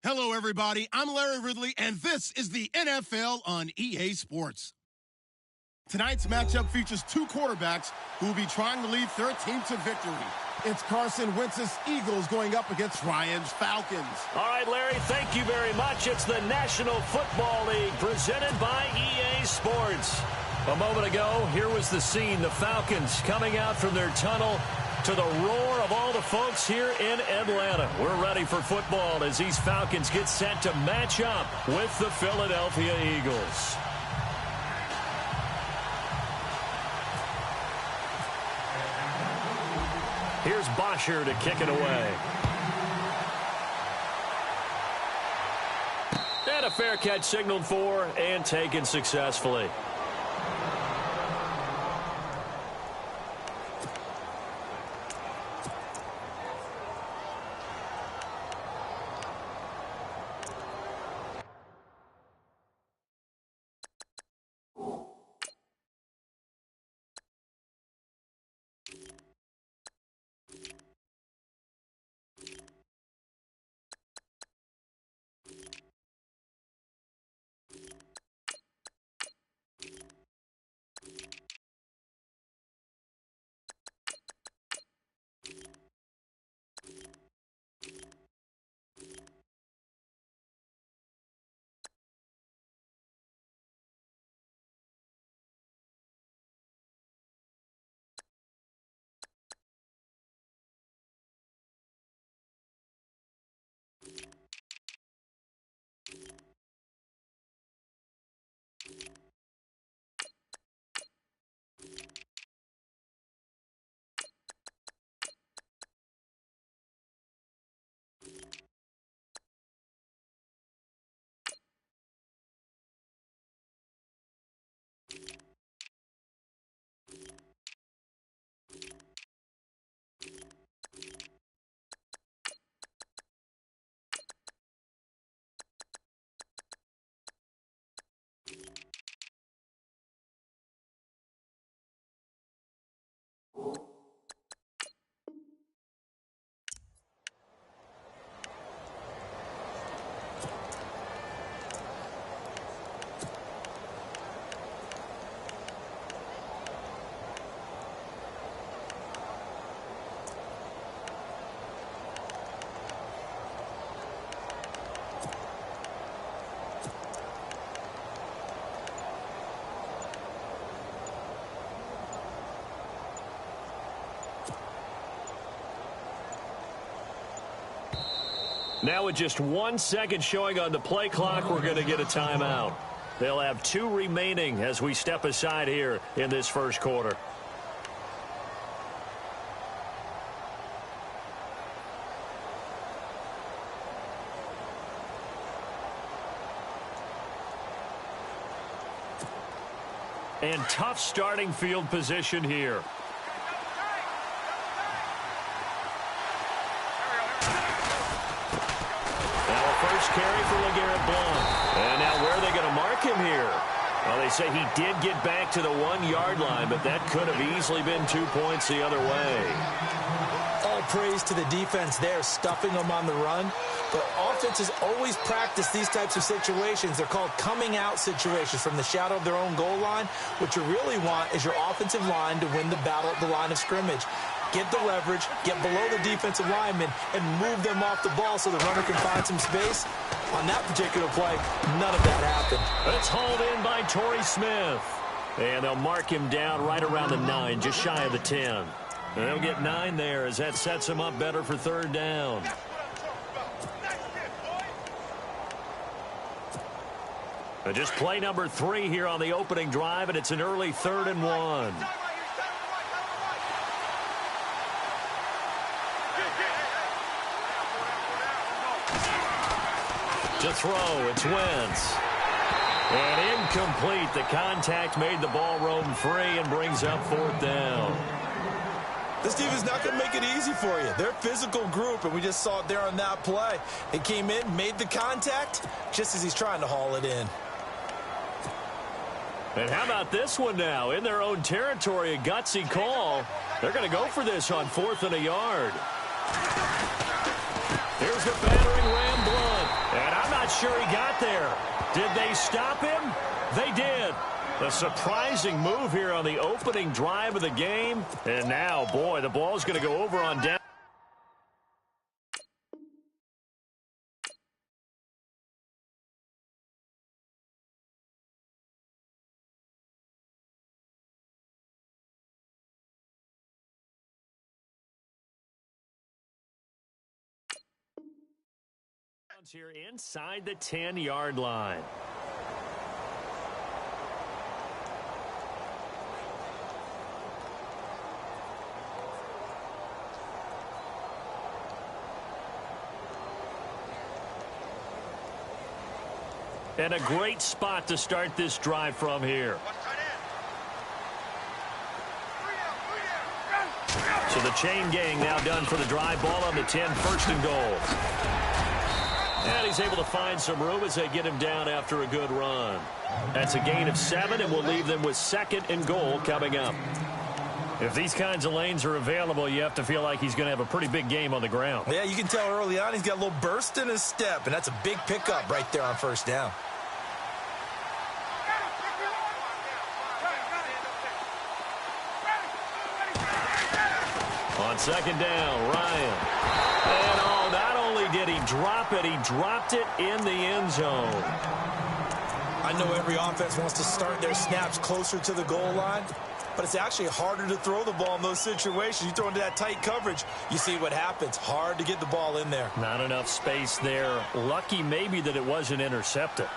Hello, everybody. I'm Larry Ridley, and this is the NFL on EA Sports. Tonight's matchup features two quarterbacks who will be trying to lead their team to victory. It's Carson Wentz's Eagles going up against Ryan's Falcons. All right, Larry, thank you very much. It's the National Football League presented by EA Sports. A moment ago, here was the scene. The Falcons coming out from their tunnel to the roar of all the folks here in Atlanta. We're ready for football as these Falcons get set to match up with the Philadelphia Eagles. Here's Bosher to kick it away. And a fair catch signaled for and taken successfully. Now with just 1 second showing on the play clock, we're going to get a timeout. They'll have 2 remaining as we step aside here in this first quarter. And tough starting field position here. Carry for LeGarrette Blount. And now where are they going to mark him here? Well, they say he did get back to the 1-yard line, but that could have easily been 2 points the other way. All praise to the defense there, stuffing them on the run. But offenses always practice these types of situations. They're called coming out situations from the shadow of their own goal line. What you really want is your offensive line to win the battle at the line of scrimmage. Get the leverage, get below the defensive lineman, and move them off the ball so the runner can find some space. On that particular play, none of that happened. It's hauled in by Torrey Smith. And they'll mark him down right around the 9, just shy of the 10. And they'll get 9 there as that sets them up better for third down. And just play number 3 here on the opening drive, and it's an early 3rd and 1. To throw, it's Wentz. And incomplete. The contact made the ball roam free and brings up 4th down. This team is not going to make it easy for you. They're a physical group, and we just saw it there on that play. It came in, made the contact, just as he's trying to haul it in. And how about this one now? In their own territory, a gutsy call. They're going to go for this on 4th and a yard. Here's the battering ram Blount. sure he got there. Did they stop him? They did. A surprising move here on the opening drive of the game. And now, boy, the ball's going to go over on down. Here inside the 10-yard line. And a great spot to start this drive from here. So the chain gang now done for the drive. Ball on the 10, first and goal. And he's able to find some room as they get him down after a good run. That's a gain of 7, and we'll leave them with second and goal coming up. If these kinds of lanes are available, you have to feel like he's going to have a pretty big game on the ground. Yeah, you can tell early on he's got a little burst in his step, and that's a big pickup right there on first down. On second down, Ryan. And not only did he drop it, he dropped it in the end zone. I know every offense wants to start their snaps closer to the goal line, but it's actually harder to throw the ball in those situations. You throw into that tight coverage, you see what happens. Hard to get the ball in there. Not enough space there. Lucky maybe that it wasn't intercepted.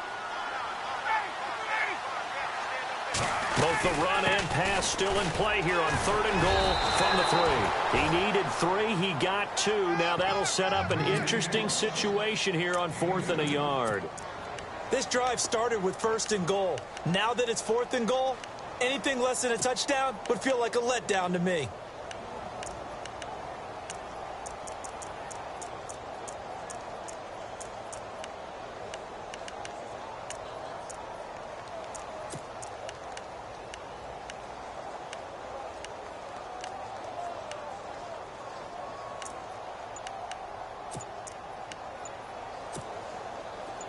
Both the run and pass still in play here on third and goal from the 3. He needed 3. He got 2. Now that'll set up an interesting situation here on 4th and a yard. This drive started with first and goal. Now that it's 4th and goal, anything less than a touchdown would feel like a letdown to me.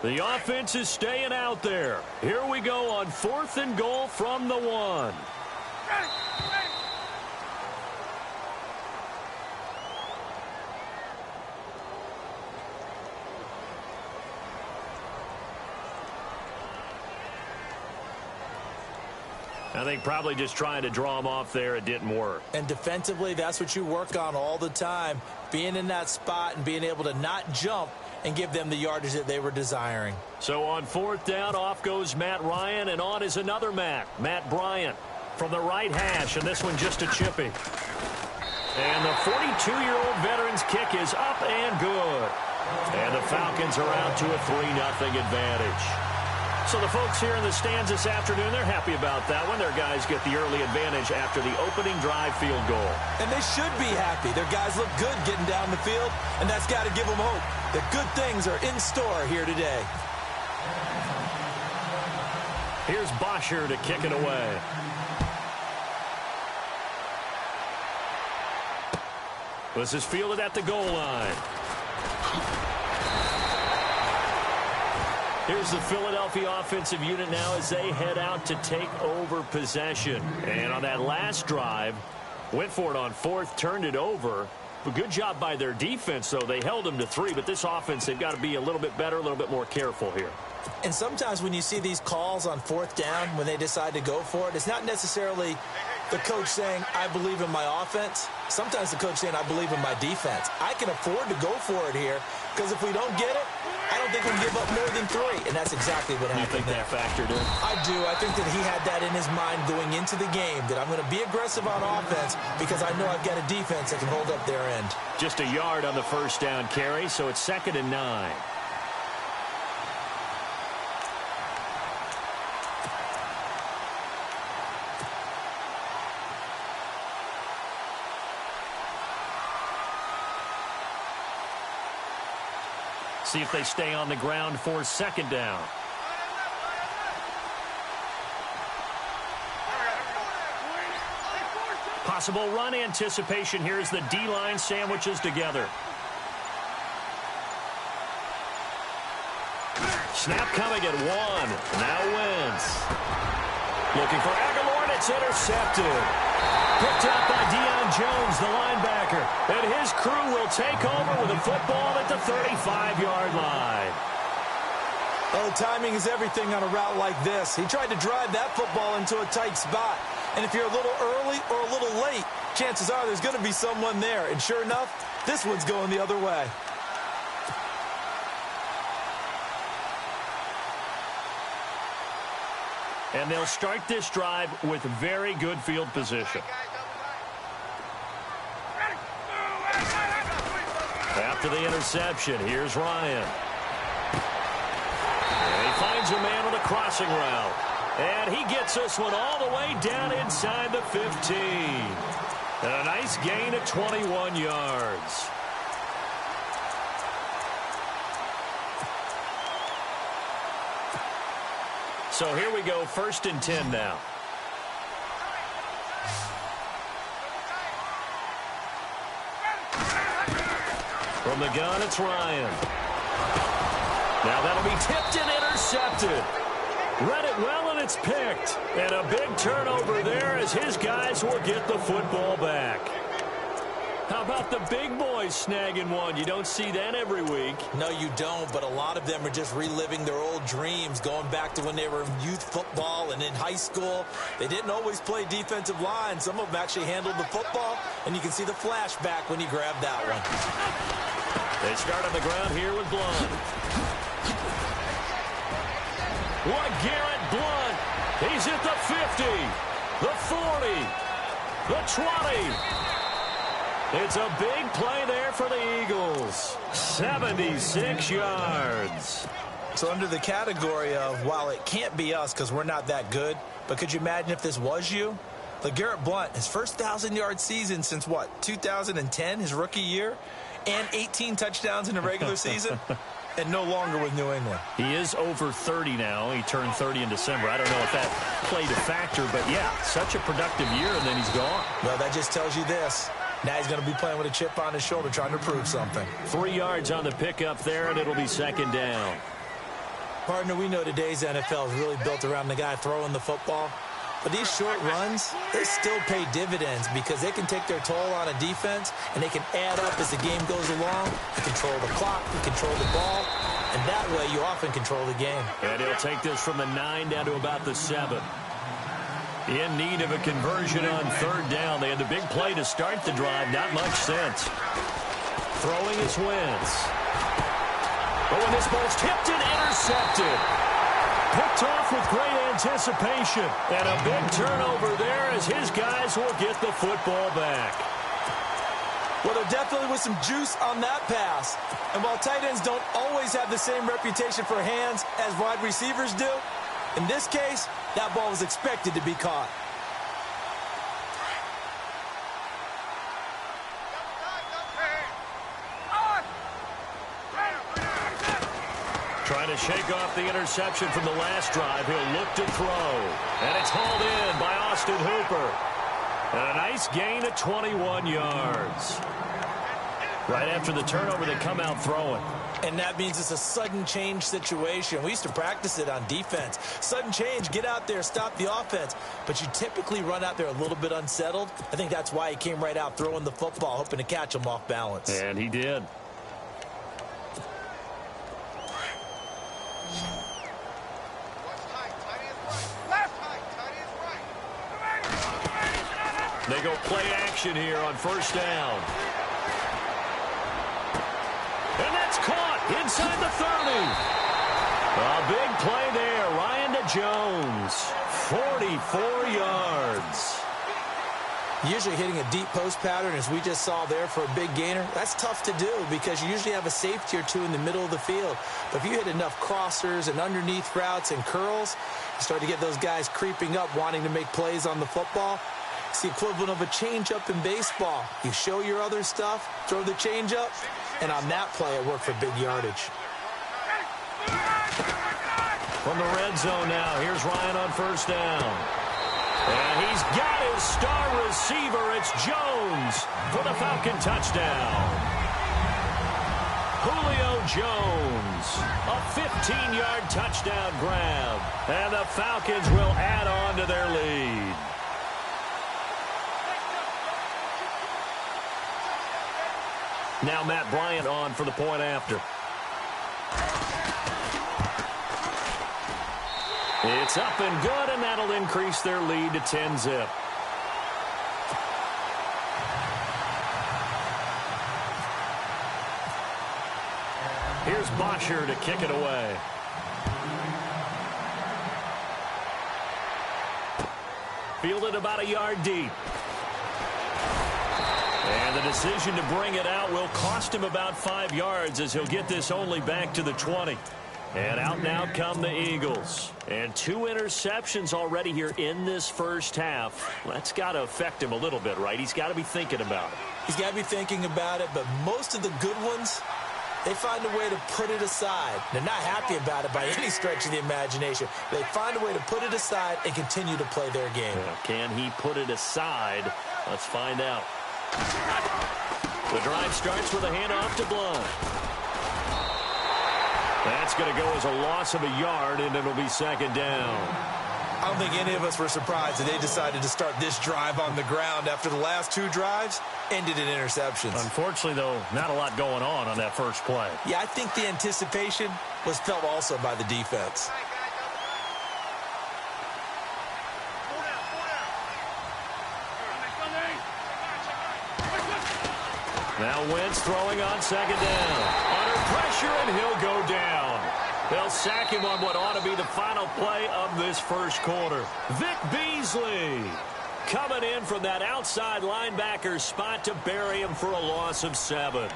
The offense is staying out there. Here we go on 4th and goal from the 1. I think probably just trying to draw him off there. It didn't work. And defensively, that's what you work on all the time. Being in that spot and being able to not jump and give them the yardage that they were desiring. So on 4th down, off goes Matt Ryan, and on is another Matt Bryant from the right hash, and this one just a chippy. And the 42-year-old veteran's kick is up and good. And the Falcons are out to a 3-0 advantage. So the folks here in the stands this afternoon, they're happy about that one. Their guys get the early advantage after the opening drive field goal. And they should be happy. Their guys look good getting down the field, and that's got to give them hope that good things are in store here today. Here's Bosher to kick it away. This is fielded at the goal line. Here's the Philadelphia offensive unit now as they head out to take over possession. And on that last drive, went for it on 4th, turned it over. A good job by their defense, though. They held them to 3, but this offense, they've got to be a little bit better, a little bit more careful here. And sometimes when you see these calls on 4th down, when they decide to go for it, it's not necessarily the coach saying, I believe in my offense. Sometimes the coach saying, I believe in my defense. I can afford to go for it here, because if we don't get it, I don't think we can give up more than 3, and that's exactly what happened. You think that factored in? I do. I think that he had that in his mind going into the game, that I'm going to be aggressive on offense because I know I've got a defense that can hold up their end. Just a yard on the first down carry, so it's 2nd and 9. See if they stay on the ground for 2nd down. Possible run anticipation here as the D-line sandwiches together. Snap coming at 1. Now Wentz. Looking for Aguilar, and it's intercepted. Picked out by Deion Jones, the linebacker. And his crew will take over with the football at the 35-yard line. Oh, timing is everything on a route like this. He tried to drive that football into a tight spot. And if you're a little early or a little late, chances are there's going to be someone there. And sure enough, this one's going the other way. And they'll start this drive with very good field position. After the interception, here's Ryan. And he finds a man on a crossing route. And he gets this one all the way down inside the 15. And a nice gain of 21 yards. So here we go, 1st and 10 now. From the gun, it's Ryan. Now that'll be tipped and intercepted. Read it well, and it's picked. And a big turnover there as his guys will get the football back. How about the big boys snagging one? You don't see that every week. No, you don't, but a lot of them are just reliving their old dreams, going back to when they were in youth football and in high school. They didn't always play defensive line. Some of them actually handled the football, and you can see the flashback when he grabbed that one. They start on the ground here with Blunt. Garrett Blunt. He's at the 50, the 40, the 20. It's a big play there for the Eagles. 76 yards. So under the category of, while it can't be us because we're not that good, but could you imagine if this was you? LeGarrette Blunt, his first 1,000-yard season since, what, 2010, his rookie year? And 18 touchdowns in the regular season? And no longer with New England. He is over 30 now. He turned 30 in December. I don't know if that played a factor, but yeah, such a productive year, and then he's gone. Well, that just tells you this. Now he's going to be playing with a chip on his shoulder trying to prove something. 3 yards on the pickup there, and it'll be 2nd down. Partner, we know today's NFL is really built around the guy throwing the football. But these short runs, they still pay dividends because they can take their toll on a defense, and they can add up as the game goes along. You control the clock, you control the ball, and that way you often control the game. And he'll take this from the 9 down to about the 7. In need of a conversion on 3rd down. They had the big play to start the drive. Not much sense. Throwing is Wentz. Oh, and this ball's tipped and intercepted. Picked off with great anticipation. And a big turnover there as his guys will get the football back. Well, there definitely was some juice on that pass. And while tight ends don't always have the same reputation for hands as wide receivers do, in this case, that ball was expected to be caught. Trying to shake off the interception from the last drive. He'll look to throw. And it's hauled in by Austin Hooper. And a nice gain of 21 yards. Right after the turnover, they come out throwing. And that means it's a sudden change situation. We used to practice it on defense. Sudden change, get out there, stop the offense. But you typically run out there a little bit unsettled. I think that's why he came right out throwing the football, hoping to catch him off balance. And he did. They go play action here on 1st down. And that's caught inside the 30. A big play there. Ryan to Jones. 44 yards. Usually hitting a deep post pattern, as we just saw there for a big gainer, that's tough to do because you usually have a safety or two in the middle of the field. But if you hit enough crossers and underneath routes and curls, you start to get those guys creeping up wanting to make plays on the football. It's the equivalent of a changeup in baseball. You show your other stuff, throw the changeup, and on that play it worked for big yardage. From the red zone now, here's Ryan on 1st down. And he's got his star receiver. It's Jones for the Falcon touchdown. Julio Jones, a 15-yard touchdown grab. And the Falcons will add on to their lead. Now Matt Bryant on for the point after. It's up and good, and that'll increase their lead to 10-zip. Here's Bosher to kick it away. Fielded about a yard deep. And the decision to bring it out will cost him about 5 yards as he'll get this only back to the 20. And out now come the Eagles. And 2 interceptions already here in this first half. That's got to affect him a little bit, right? He's got to be thinking about it. He's got to be thinking about it, but most of the good ones, they find a way to put it aside. They're not happy about it by any stretch of the imagination. They find a way to put it aside and continue to play their game. Well, can he put it aside? Let's find out. The drive starts with a handoff to Blunt. That's going to go as a loss of a yard, and it'll be second down. I don't think any of us were surprised that they decided to start this drive on the ground after the last 2 drives ended in interceptions. Unfortunately, though, not a lot going on that first play. Yeah, I think the anticipation was felt also by the defense. Now Wentz throwing on second down. Under pressure, and he'll go down. They'll sack him on what ought to be the final play of this first quarter. Vic Beasley coming in from that outside linebacker spot to bury him for a loss of 7.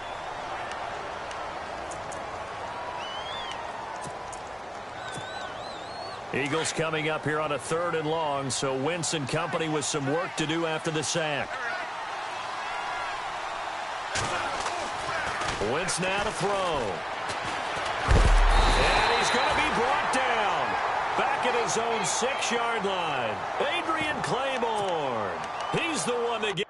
Eagles coming up here on a 3rd and long, so Wentz and company with some work to do after the sack. Wentz now to throw. And he's going to be brought down. Back at his own 6-yard line. Adrian Claiborne. He's the one to get.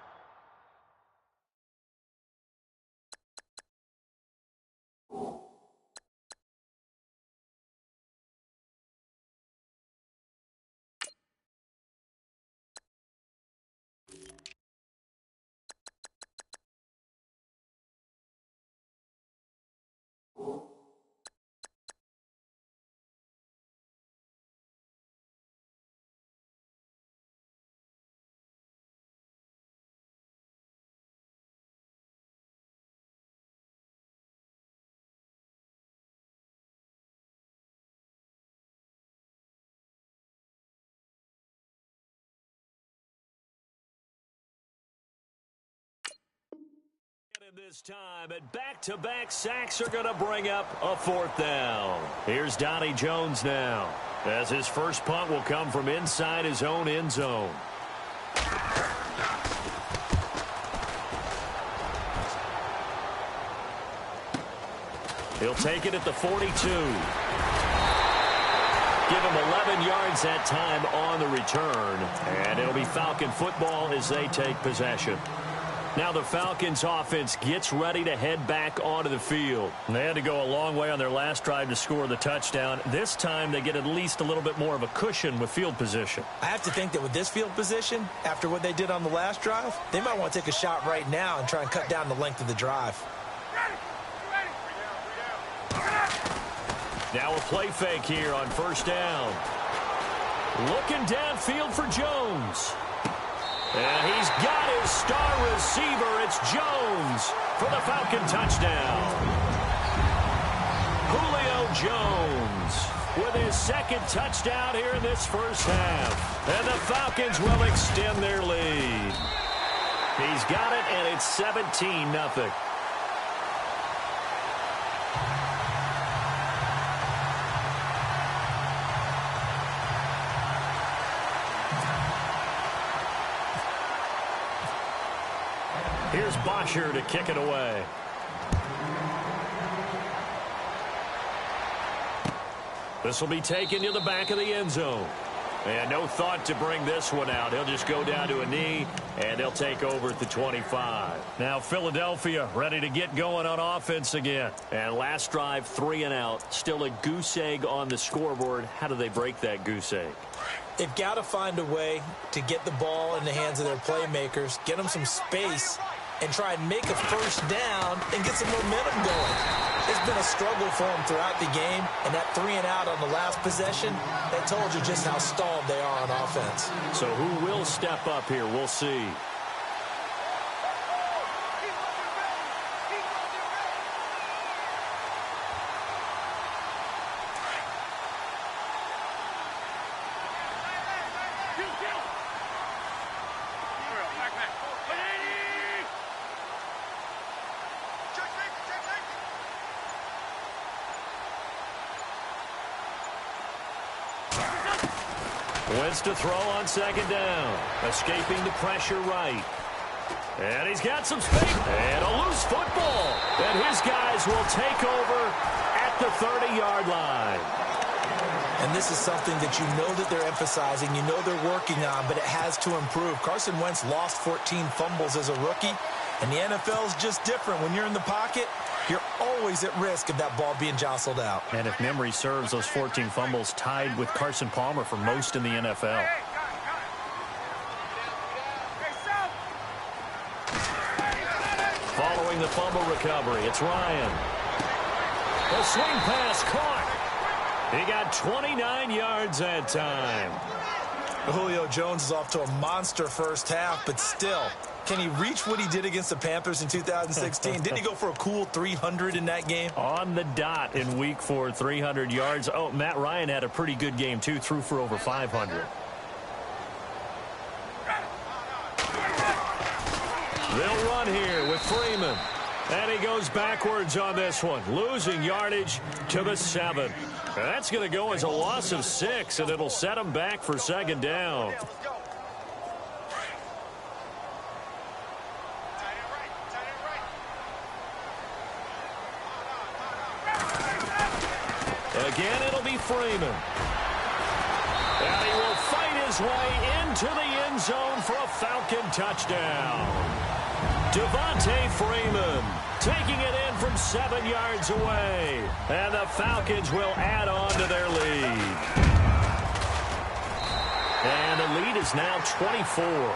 This time, and back-to-back sacks are going to bring up a 4th down. Here's Donnie Jones now, as his first punt will come from inside his own end zone. He'll take it at the 42. Give him 11 yards that time on the return, and it'll be Falcon football as they take possession. Now the Falcons offense gets ready to head back onto the field. They had to go a long way on their last drive to score the touchdown. This time they get at least a little bit more of a cushion with field position. I have to think that with this field position, after what they did on the last drive, they might want to take a shot right now and try and cut down the length of the drive. Now a play fake here on 1st down. Looking downfield for Jones. And he's got his star receiver. It's Jones for the Falcon touchdown. Julio Jones with his 2nd touchdown here in this first half. And the Falcons will extend their lead. He's got it, and it's 17-0. Here's Bosher to kick it away. This will be taken to the back of the end zone. And no thought to bring this one out. He'll just go down to a knee, and they'll take over at the 25. Now Philadelphia ready to get going on offense again. And last drive, 3 and out. Still a goose egg on the scoreboard. How do they break that goose egg? They've got to find a way to get the ball in the hands of their playmakers, get them some space, and try and make a first down and get some momentum going. It's been a struggle for them throughout the game, and that 3 and out on the last possession, that told you just how stalled they are on offense. So who will step up here? We'll see. Wentz to throw on second down. Escaping the pressure right. And he's got some space. And a loose football. And his guys will take over at the 30-yard line. And this is something that you know that they're emphasizing, you know they're working on, but it has to improve. Carson Wentz lost 14 fumbles as a rookie, and the NFL is just different. When you're in the pocket, you're always at risk of that ball being jostled out. And if memory serves, those 14 fumbles tied with Carson Palmer for most in the NFL. Following the fumble recovery, it's Ryan. A swing pass caught. He got 29 yards that time. Julio Jones is off to a monster first half, but still, can he reach what he did against the Panthers in 2016? Didn't he go for a cool 300 in that game? On the dot in week 4, 300 yards. Oh, Matt Ryan had a pretty good game, too. Threw for over 500. They'll run here with Freeman. And he goes backwards on this one, losing yardage to the 7. That's going to go as a loss of 6, and it'll set him back for second down. Again, it'll be Freeman. And he will fight his way into the end zone for a Falcon touchdown. Devontae Freeman taking it in from 7 yards away. And the Falcons will add on to their lead. And the lead is now 24.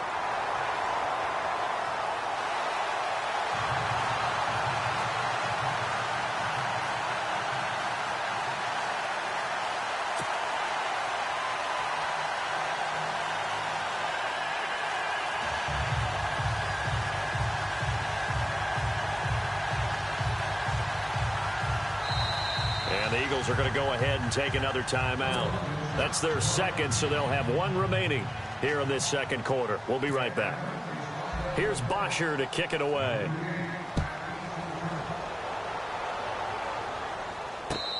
Eagles are going to go ahead and take another timeout. That's their second, so they'll have one remaining here in this second quarter. We'll be right back. Here's Bosher to kick it away.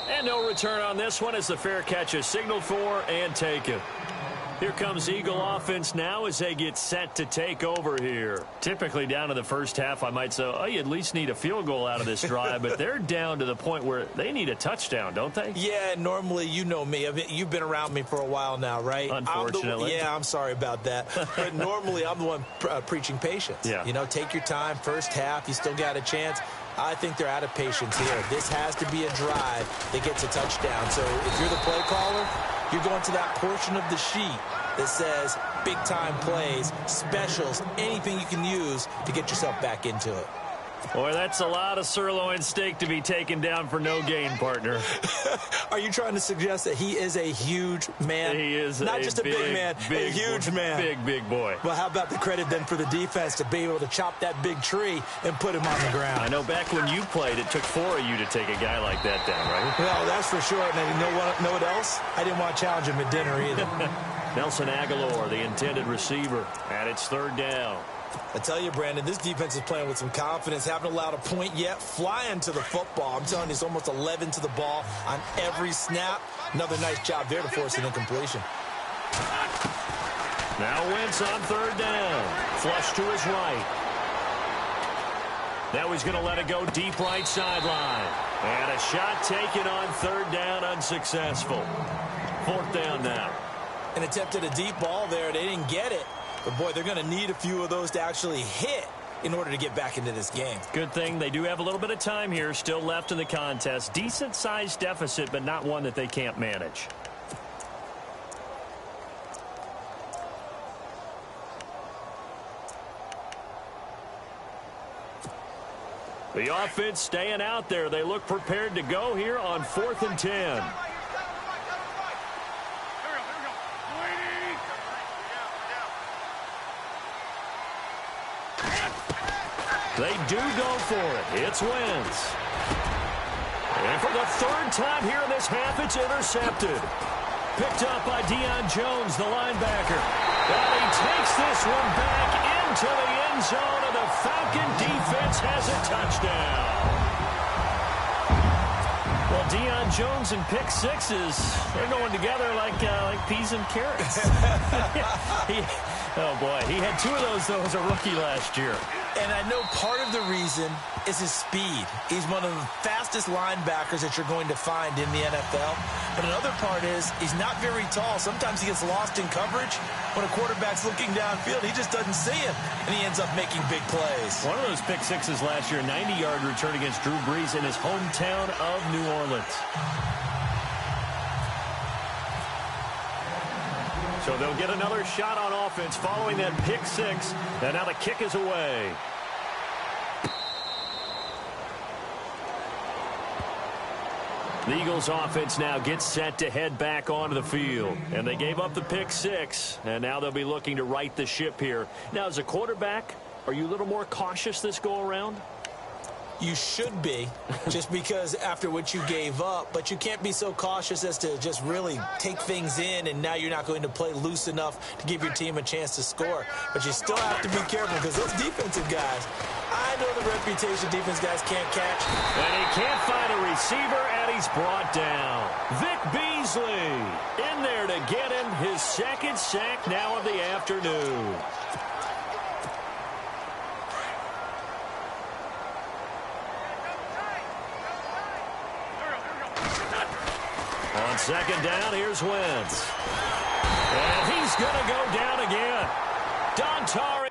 And no return on this one as the fair catch is signaled for and taken. Here comes Eagle offense now as they get set to take over here. Typically down to the first half, I might say, oh, you at least need a field goal out of this drive, but they're down to the point where they need a touchdown, don't they? Yeah, normally, you know me. You've been around me for a while now, right? Unfortunately. I'm sorry about that. But normally, I'm the one preaching patience. Yeah. You know, take your time, first half, you still got a chance. I think they're out of patience here. This has to be a drive that gets a touchdown. So if you're the play caller, you're going to that portion of the sheet that says big-time plays, specials, anything you can use to get yourself back into it. Boy, that's a lot of sirloin steak to be taken down for no gain, partner. Are you trying to suggest that he is a huge man? He is not just a big man, a huge man. Big boy. Well, how about the credit then for the defense to be able to chop that big tree and put him on the ground? I know back when you played, it took 4 of you to take a guy like that down, right? Well, that's for sure. And you know what else? I didn't want to challenge him at dinner either. Nelson Aguilar, the intended receiver, and it's third down. I tell you, Brandon, this defense is playing with some confidence. Haven't allowed a point yet. Flying to the football. I'm telling you, it's almost 11 to the ball on every snap. Another nice job there to force an incompletion. Now Wentz on third down. Flush to his right. Now he's going to let it go deep right sideline. And a shot taken on third down, unsuccessful. Fourth down now. and attempted a deep ball there. They didn't get it. But, boy, they're going to need a few of those to actually hit in order to get back into this game. Good thing they do have a little bit of time here still left in the contest. Decent-sized deficit, but not one that they can't manage. The offense staying out there. They look prepared to go here on 4th and 10. They do go for it. It's Wentz. And for the 3rd time here in this half, it's intercepted. Picked up by Deion Jones, the linebacker. And he takes this one back into the end zone, and the Falcon defense has a touchdown. Well, Deion Jones and pick sixes, they're going together like peas and carrots. Oh, boy, he had 2 of those, though, as a rookie last year. And I know part of the reason is his speed. He's one of the fastest linebackers that you're going to find in the NFL. But another part is he's not very tall. Sometimes he gets lost in coverage. When a quarterback's looking downfield, he just doesn't see him, and he ends up making big plays. One of those pick sixes last year, 90-yard return against Drew Brees in his hometown of New Orleans. So they'll get another shot on offense following that pick six. And now the kick is away. The Eagles offense now gets set to head back onto the field. And they gave up the pick six. And now they'll be looking to right the ship here. Now, as a quarterback, are you a little more cautious this go around? You should be, just because after what you gave up. But you can't be so cautious as to just really take things in, and now you're not going to play loose enough to give your team a chance to score. But you still have to be careful, because those defensive guys, I know the reputation defense guys can't catch. And he can't find a receiver, and he's brought down. Vic Beasley in there to get him his 2nd sack now of the afternoon. On 2nd down, here's Wentz. And he's going to go down again. Dontari.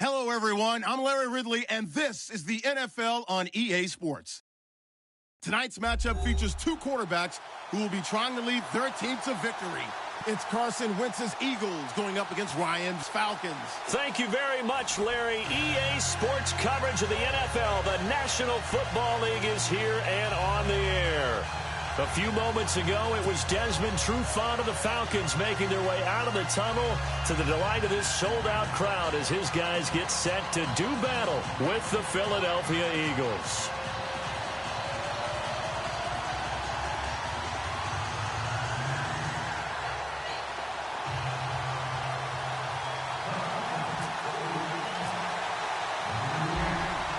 Hello, everyone. I'm Larry Ridley, and this is the NFL on EA Sports. Tonight's matchup features two quarterbacks who will be trying to lead their team to victory. It's Carson Wentz's Eagles going up against Ryan's Falcons. Thank you very much, Larry. EA Sports coverage of the NFL. The National Football League is here and on the air. A few moments ago, it was Desmond Trufant of the Falcons making their way out of the tunnel to the delight of this sold-out crowd as his guys get set to do battle with the Philadelphia Eagles.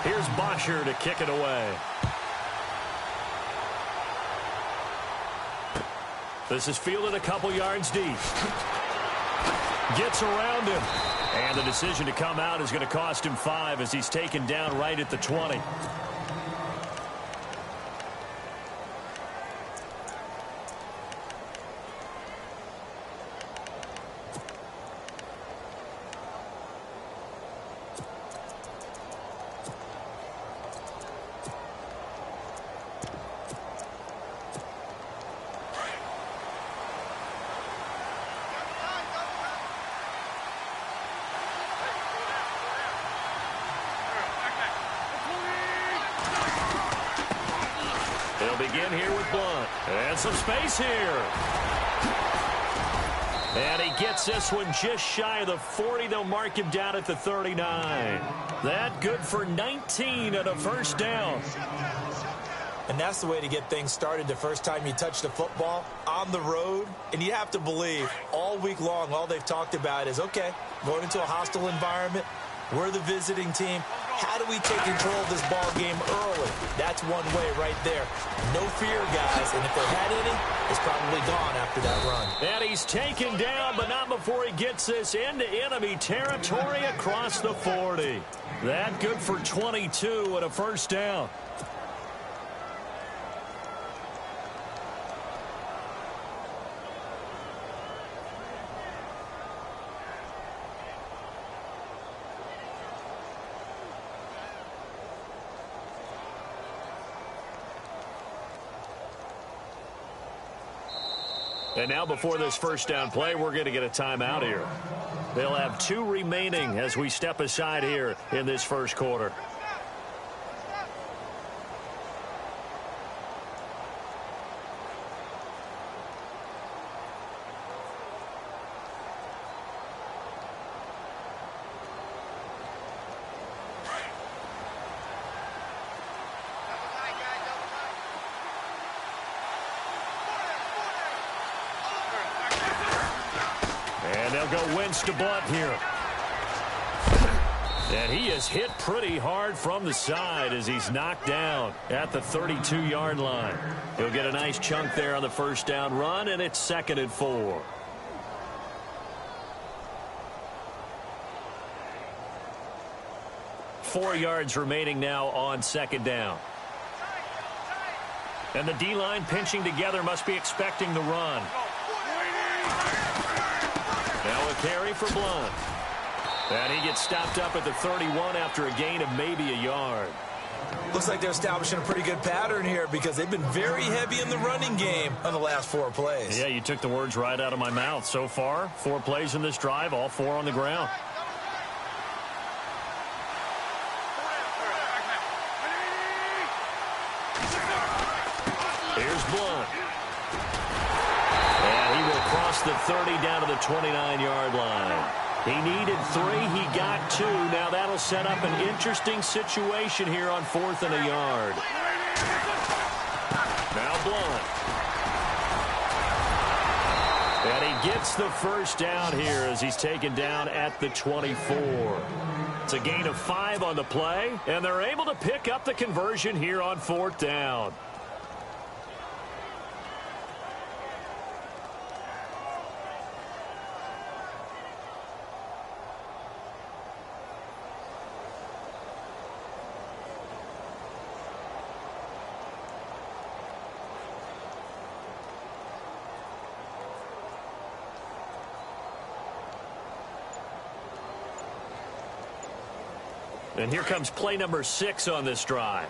Here's Bosher to kick it away. This is fielded a couple yards deep. Gets around him. And the decision to come out is going to cost him 5 as he's taken down right at the 20. They'll begin here with Blunt. And some space here. And he gets this one just shy of the 40. They'll mark him down at the 39. That good for 19 and a first down. And that's the way to get things started the first time you touch the football on the road. And you have to believe all week long, all they've talked about is, okay, going into a hostile environment. We're the visiting team. How do we take control of this ball game early? That's one way right there. No fear, guys. And if they had any, it's probably gone after that run. And he's taken down, but not before he gets this into enemy territory across the 40. That good for 22 and a first down. And now before this first down play, we're going to get a timeout here. They'll have 2 remaining as we step aside here in this first quarter. They'll go Wentz to Blunt here. And he is hit pretty hard from the side as he's knocked down at the 32-yard line. He'll get a nice chunk there on the first down run, and it's 2nd and 4. Four yards remaining now on 2nd down. And the D-line pinching together must be expecting the run. Now a carry for Blunt. And he gets stopped up at the 31 after a gain of maybe a yard. Looks like they're establishing a pretty good pattern here because they've been very heavy in the running game on the last 4 plays. Yeah, you took the words right out of my mouth. So far, 4 plays in this drive, all 4 on the ground. Here's Blunt. And he will cross the 30 down to the 29-yard line. He needed 3. He got 2. Now that'll set up an interesting situation here on 4th and a yard. Now Blunt. And he gets the first down here as he's taken down at the 24. It's a gain of 5 on the play, and they're able to pick up the conversion here on 4th down. And here comes play number 6 on this drive.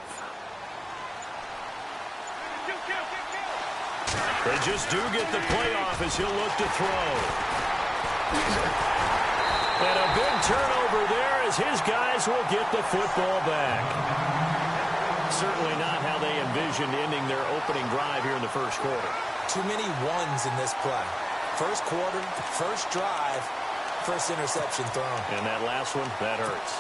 They just do get the play off as he'll look to throw. And a big turnover there as his guys will get the football back. Certainly not how they envisioned ending their opening drive here in the first quarter. Too many ones in this play. First quarter, first drive, first interception thrown. And that last one, that hurts.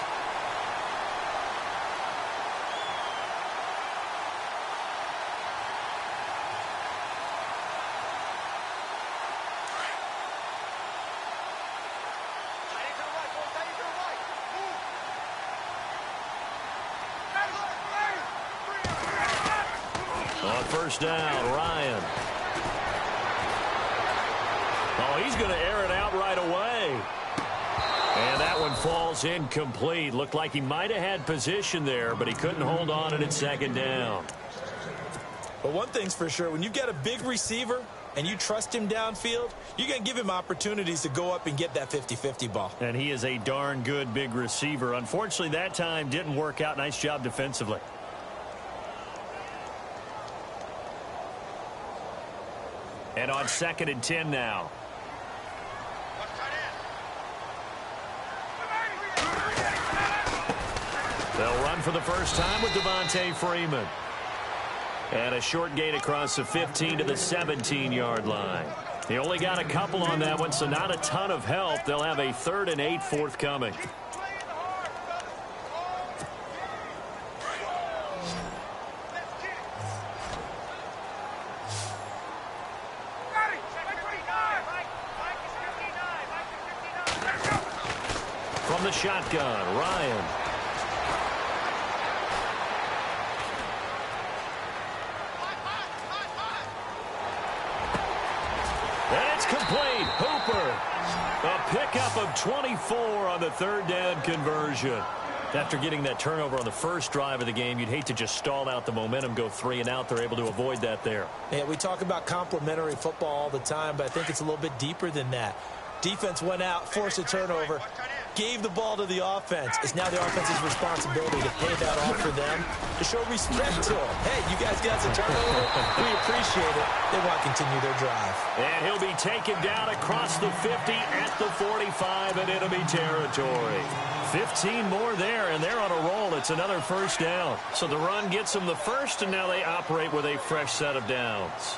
On first down, Ryan. Oh, he's going to air it out right away. And that one falls incomplete. Looked like he might have had position there, but he couldn't hold on at second down. But one thing's for sure, when you've got a big receiver and you trust him downfield, you're going to give him opportunities to go up and get that 50-50 ball. And he is a darn good big receiver. Unfortunately, that time didn't work out. Nice job defensively. And on 2nd and 10 now. They'll run for the first time with Devontae Freeman. And a short gain across the 15 to the 17-yard line. He only got a couple on that one, so not a ton of help. They'll have a 3rd and 8 forthcoming. From the shotgun, Ryan. And it's complete. Hooper. A pickup of 24 on the 3rd down conversion. After getting that turnover on the first drive of the game, you'd hate to just stall out the momentum, go 3 and out. They're able to avoid that there. Yeah, we talk about complementary football all the time, but I think it's a little bit deeper than that. Defense went out, forced a turnover, gave the ball to the offense. It's now the offense's responsibility to pay that off for them, to show respect to them. Hey, you guys got some turnover. We appreciate it. They want to continue their drive. And he'll be taken down across the 50 at the 45 in enemy territory. 15 more there, and they're on a roll. It's another first down. So the run gets them the first, and now they operate with a fresh set of downs.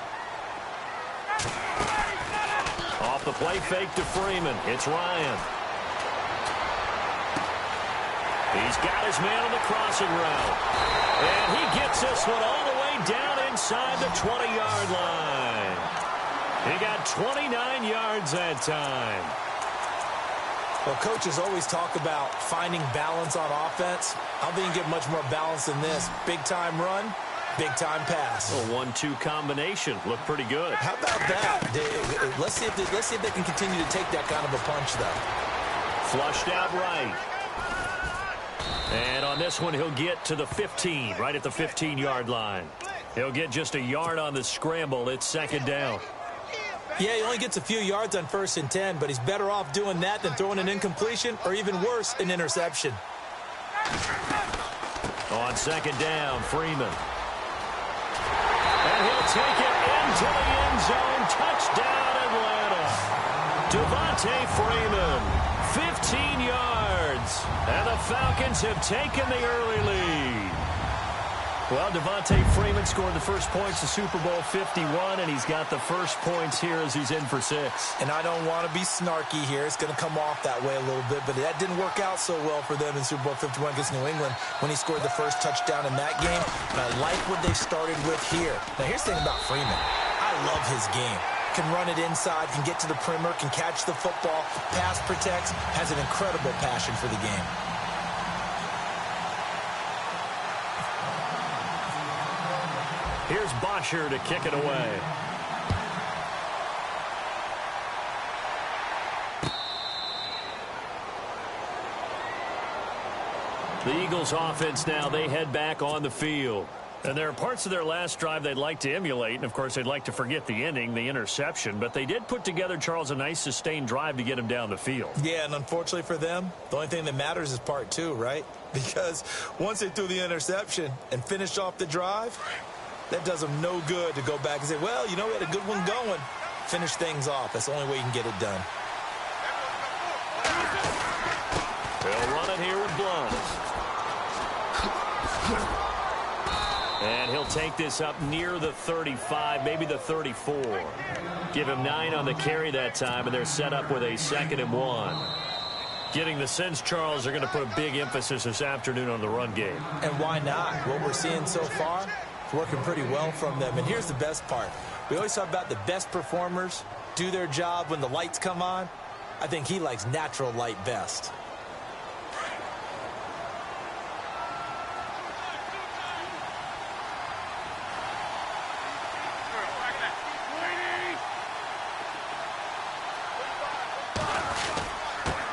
Off the play fake to Freeman. It's Ryan. He's got his man on the crossing route. And he gets this one all the way down inside the 20-yard line. He got 29 yards that time. Well, coaches always talk about finding balance on offense. I don't think you can get much more balance than this. Big-time run, big-time pass. A 1-2 combination. Looked pretty good. How about that? Let's see if they can continue to take that kind of a punch, though. Flushed out right. And on this one, he'll get to the 15, right at the 15-yard line. He'll get just a yard on the scramble. It's 2nd down. Yeah, he only gets a few yards on 1st and 10, but he's better off doing that than throwing an incompletion or even worse, an interception. On 2nd down, Freeman. And he'll take it into the end zone. Touchdown, Atlanta. Devontae Freeman, 15 yards. And the Falcons have taken the early lead. Well, Devontae Freeman scored the first points of Super Bowl 51, and he's got the first points here as he's in for 6. And I don't want to be snarky here. It's going to come off that way a little bit, but that didn't work out so well for them in Super Bowl 51 against New England when he scored the first touchdown in that game. And I like what they started with here. Now, here's the thing about Freeman. I love his game. Can run it inside, can get to the perimeter, can catch the football, pass protects, has an incredible passion for the game. Here's Bosher to kick it away. The Eagles offense now, they head back on the field. And there are parts of their last drive they'd like to emulate, and, of course, they'd like to forget the ending, the interception. But they did put together, Charles, a nice sustained drive to get him down the field. Yeah, and unfortunately for them, the only thing that matters is part two, right? Because once they threw the interception and finished off the drive, that does them no good to go back and say, well, you know, we had a good one going. Finish things off. That's the only way you can get it done. They'll run it here with Blunt. And he'll take this up near the 35, maybe the 34. Give him 9 on the carry that time, and they're set up with a 2nd and 1. Getting the sense, Charles, they're going to put a big emphasis this afternoon on the run game. And why not? What we're seeing so far is working pretty well from them. And here's the best part. We always talk about the best performers do their job when the lights come on. I think he likes natural light best.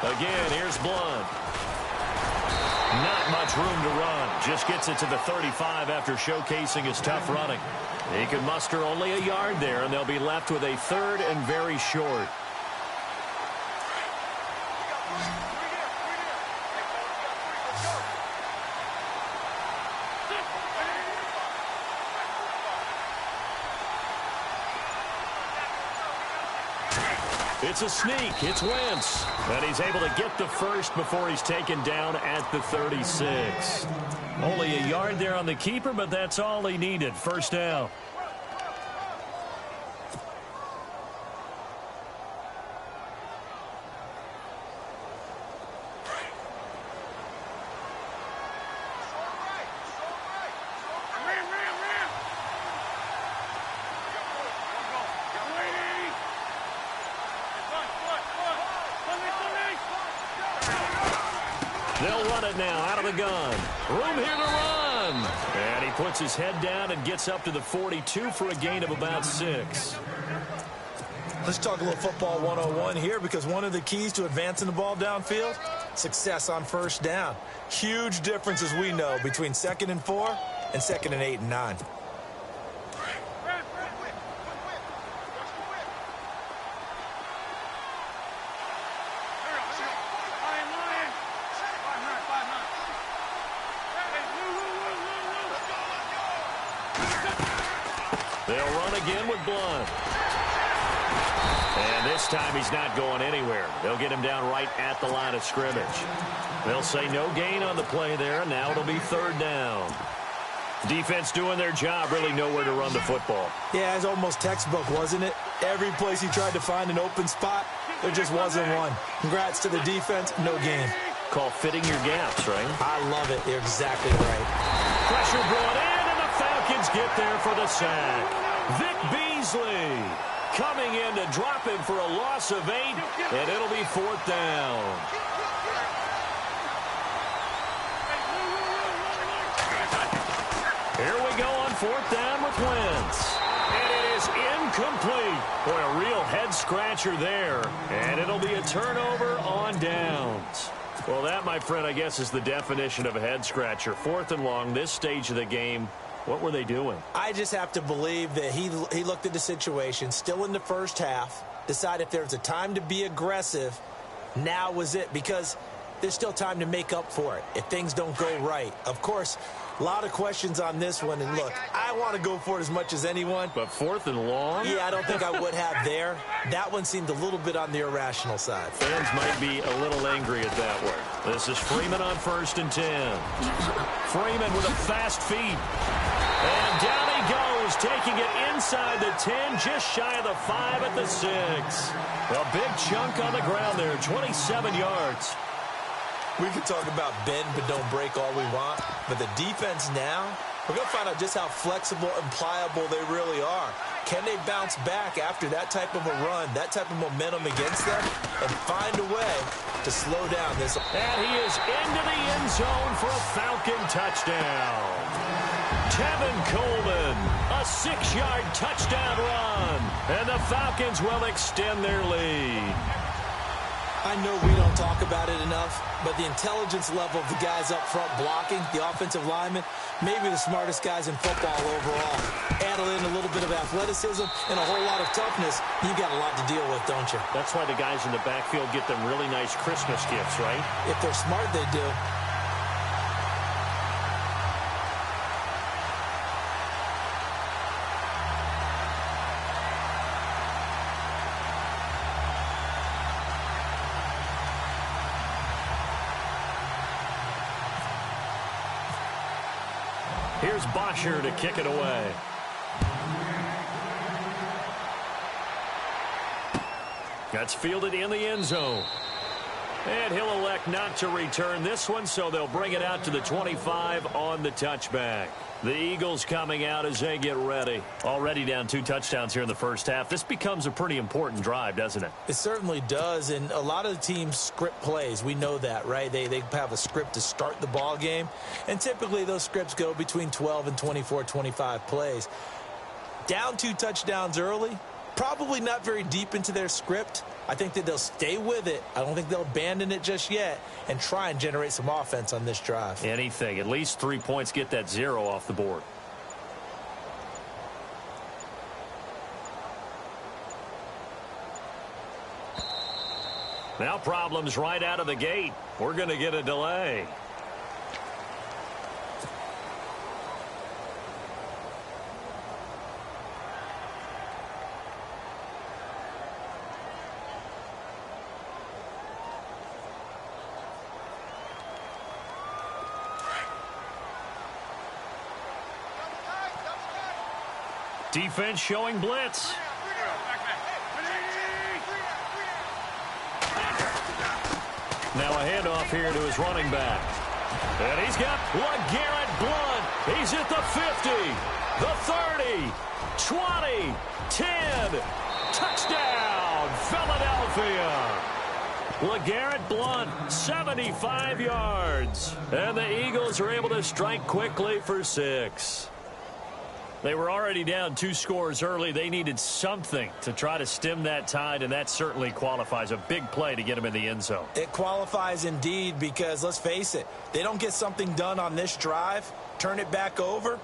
Again, here's Blunt. Not much room to run. Just gets it to the 35 after showcasing his tough running. He can muster only a yard there, and they'll be left with a 3rd and very short. It's a sneak. It's Wentz. And he's able to get the first before he's taken down at the 36. Only a yard there on the keeper, but that's all he needed. First down. They'll run it now out of the gun. Room here to run. And he puts his head down and gets up to the 42 for a gain of about 6. Let's talk a little football 101 here, because one of the keys to advancing the ball downfield, success on first down. Huge difference, as we know, between 2nd and 4 and 2nd and 8 and 9. They'll run again with Blunt. And this time he's not going anywhere. They'll get him down right at the line of scrimmage. They'll say no gain on the play there, and now it'll be 3rd down. Defense doing their job, really nowhere to run the football. Yeah, it's almost textbook, wasn't it? Every place he tried to find an open spot, there just wasn't one. Congrats to the defense, no gain. Call fitting your gaps, right? I love it. You're exactly right. Pressure brought in, and the Falcons get there for the sack. Vic Beasley coming in to drop him for a loss of 8, and it'll be 4th down. Here we go on 4th down with Wentz. And it is incomplete. Boy, a real head-scratcher there. And it'll be a turnover on downs. Well, that, my friend, I guess is the definition of a head-scratcher. 4th and long, this stage of the game. What were they doing? I just have to believe that he looked at the situation, still in the first half, decided if there was a time to be aggressive, now was it, because there's still time to make up for it if things don't go right. Of course, a lot of questions on this one, and look, I want to go for it as much as anyone. But 4th and long? Yeah, I don't think I would have there. That one seemed a little bit on the irrational side. Fans might be a little angry at that one. This is Freeman on 1st and 10. Freeman with a fast feet. And down he goes, taking it inside the 10, just shy of the 5 at the 6. A big chunk on the ground there, 27 yards. We can talk about bend but don't break all we want, but the defense now, we're going to find out just how flexible and pliable they really are. Can they bounce back after that type of a run, that type of momentum against them, and find a way to slow down this? And he is into the end zone for a Falcon touchdown. Tevin Coleman, a 6-yard touchdown run, and the Falcons will extend their lead. I know we don't talk about it enough, but the intelligence level of the guys up front blocking, the offensive linemen, maybe the smartest guys in football overall. Add in a little bit of athleticism and a whole lot of toughness, you got a lot to deal with, don't you? That's why the guys in the backfield get them really nice Christmas gifts, right? If they're smart, they do. Here's Bosher to kick it away. That's fielded in the end zone. And he'll elect not to return this one, so they'll bring it out to the 25 on the touchback. The Eagles coming out as they get ready. Already down 2 touchdowns here in the first half. This becomes a pretty important drive, doesn't it? It certainly does, and a lot of the teams script plays. We know that, right? They have a script to start the ball game, and typically those scripts go between 12 and 24, 25 plays. Down 2 touchdowns early, probably not very deep into their script. I think that they'll stay with it. I don't think they'll abandon it just yet and try and generate some offense on this drive. Anything. At least 3 points, get that 0 off the board. Now problems right out of the gate. We're going to get a delay. Defense showing blitz. Now a handoff here to his running back. And he's got LeGarrette Blount. He's at the 50, the 30, 20, 10. Touchdown, Philadelphia. LeGarrette Blount, 75 yards. And the Eagles are able to strike quickly for 6. They were already down 2 scores early. They needed something to try to stem that tide, and that certainly qualifies. A big play to get them in the end zone. It qualifies indeed because, let's face it, they don't get something done on this drive, turn it back over,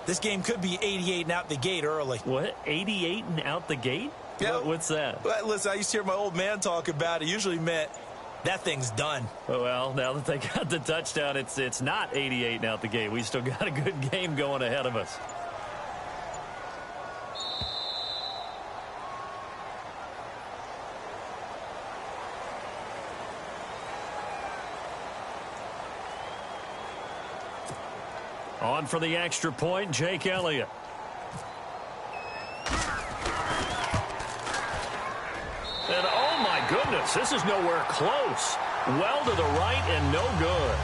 this game could be 88 and out the gate early. What? 88 and out the gate? Yeah. What's that? Well, listen, I used to hear my old man talk about it. It usually meant that thing's done. Well, now that they got the touchdown, it's not 88 and out the gate. We still got a good game going ahead of us. On for the extra point, Jake Elliott. And oh my goodness, this is nowhere close. Well to the right and no good.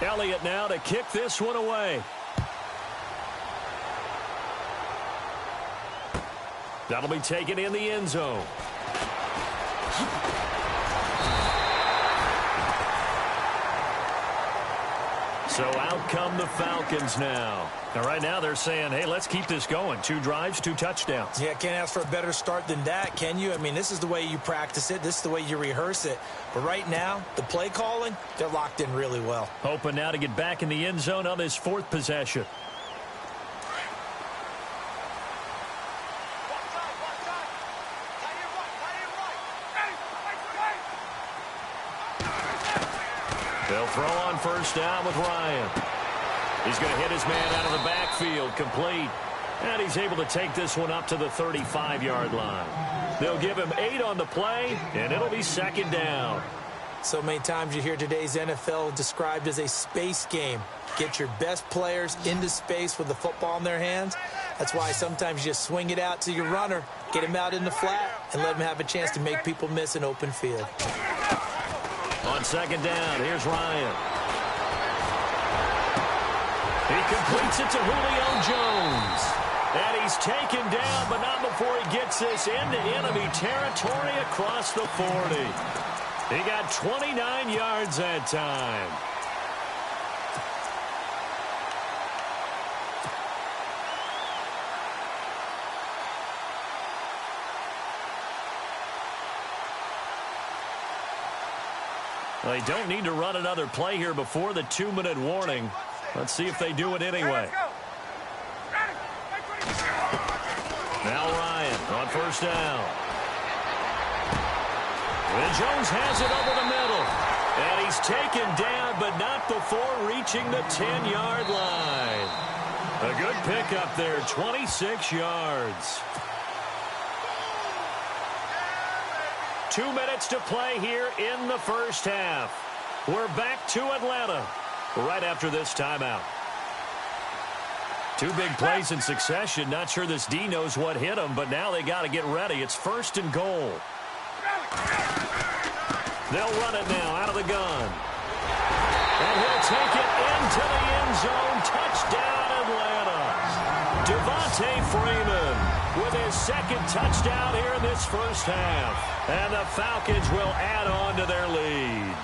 Elliott now to kick this one away. That'll be taken in the end zone. So out come the Falcons now. Now, right now they're saying, hey, let's keep this going. 2 drives, 2 touchdowns. Yeah, can't ask for a better start than that, can you? I mean, this is the way you practice it. This is the way you rehearse it. But right now, the play calling, they're locked in really well. Hoping now to get back in the end zone on this 4th possession. They'll throw on first down with Ryan. He's going to hit his man out of the backfield, complete. And he's able to take this one up to the 35-yard line. They'll give him 8 on the play, and it'll be 2nd down. So many times you hear today's NFL described as a space game. Get your best players into space with the football in their hands. That's why sometimes you just swing it out to your runner, get him out in the flat, and let him have a chance to make people miss an open field. On On second down, here's Ryan. He completes it to Julio Jones. And he's taken down, but not before he gets this into enemy territory across the 40. He got 29 yards that time. They don't need to run another play here before the 2-minute warning. Let's see if they do it anyway. Now Ryan on first down. And Jones has it over the middle. And he's taken down, but not before reaching the 10-yard line. A good pickup there, 26 yards. 2 minutes to play here in the first half. We're back to Atlanta right after this timeout. Two big plays in succession. Not sure this D knows what hit him, but now they got to get ready. It's first and goal. They'll run it now out of the gun. And he'll take it into the end zone. Touchdown, Atlanta. Devontae Freeman with his second touchdown here in this first half. And the Falcons will add on to their lead.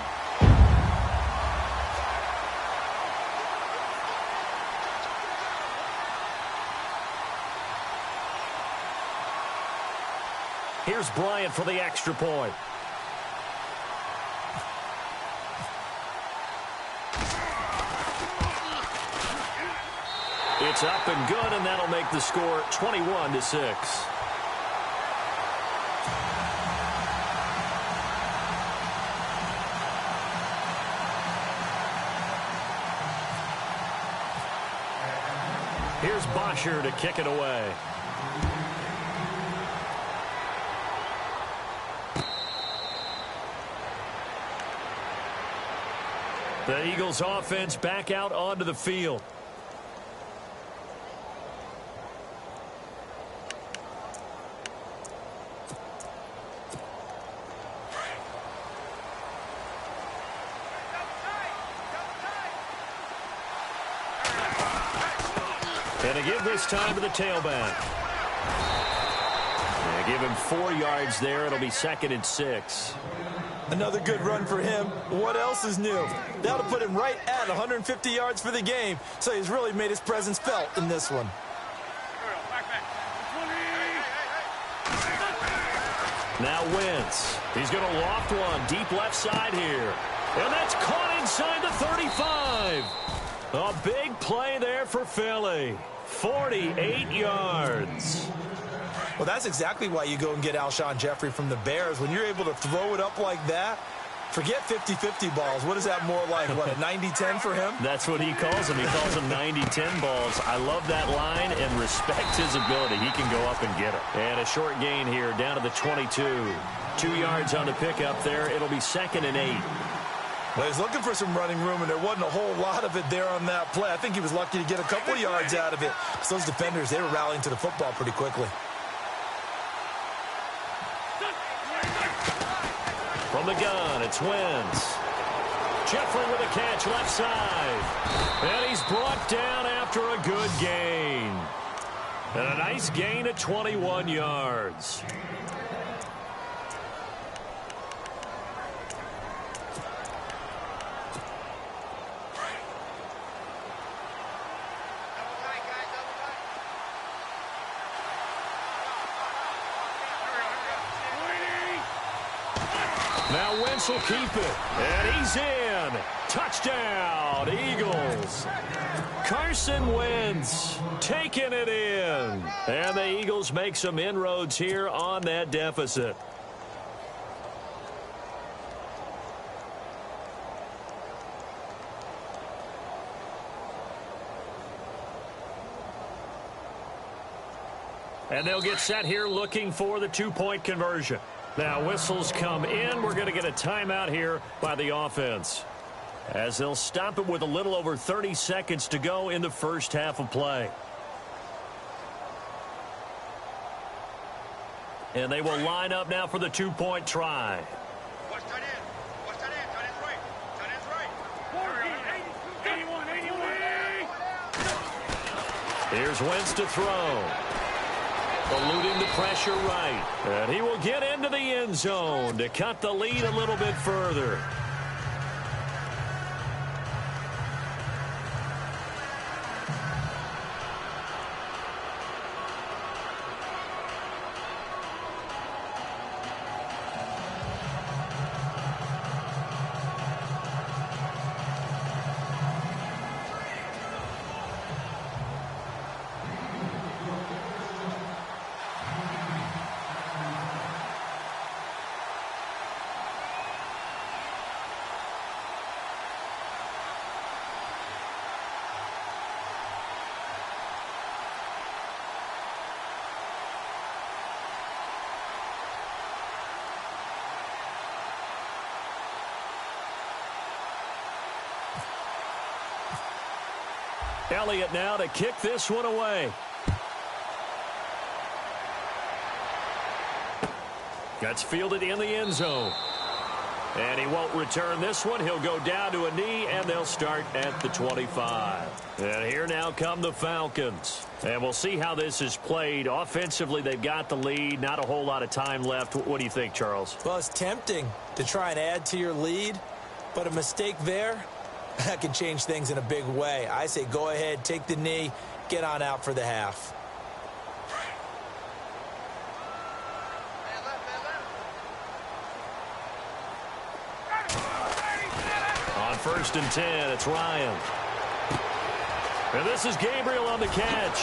Here's Bryant for the extra point. It's up and good, and that'll make the score 21-6. Here's Bosher to kick it away. The Eagles offense back out onto the field. And to give this time to the tailback. And give him 4 yards there. It'll be second and 6. Another good run for him. What else is new? That'll put him right at 150 yards for the game. So he's really made his presence felt in this one. Now Wentz. He's going to loft one deep left side here. And that's caught inside the 35. A big play there for Philly. 48 yards. Well, that's exactly why you go and get Alshon Jeffrey from the Bears. When you're able to throw it up like that, forget 50-50 balls. What is that more like? What, a 90-10 for him? That's what he calls them. He calls them 90-10 balls. I love that line and respect his ability. He can go up and get it. And a short gain here down to the 22. 2 yards on the pickup there. It'll be second and 8. Well, he's looking for some running room, and there wasn't a whole lot of it there on that play. I think he was lucky to get a couple of yards out of it. So those defenders, they were rallying to the football pretty quickly. From the gun, it's Wentz. Jeffrey with a catch left side. And he's brought down after a good gain. And a nice gain at 21 yards. Now Wentz will keep it. And he's in. Touchdown, Eagles. Carson Wentz taking it in. And the Eagles make some inroads here on that deficit. And they'll get set here looking for the two-point conversion. Now whistles come in. We're going to get a timeout here by the offense, as they'll stop it with a little over 30 seconds to go in the first half of play. And they will line up now for the two-point try. Watch tight end. Watch tight end. Tight end's right. Here's Wentz to throw. Eluding the pressure right. And he will get into the end zone to cut the lead a little bit further. Elliott now to kick this one away. Gets fielded in the end zone. And he won't return this one. He'll go down to a knee, and they'll start at the 25. And here now come the Falcons. And we'll see how this is played. Offensively, they've got the lead. Not a whole lot of time left. What do you think, Charles? Well, it's tempting to try and add to your lead, but a mistake there, that can change things in a big way. I say go ahead, take the knee, get on out for the half. On 1st and 10, it's Ryan. And this is Gabriel on the catch.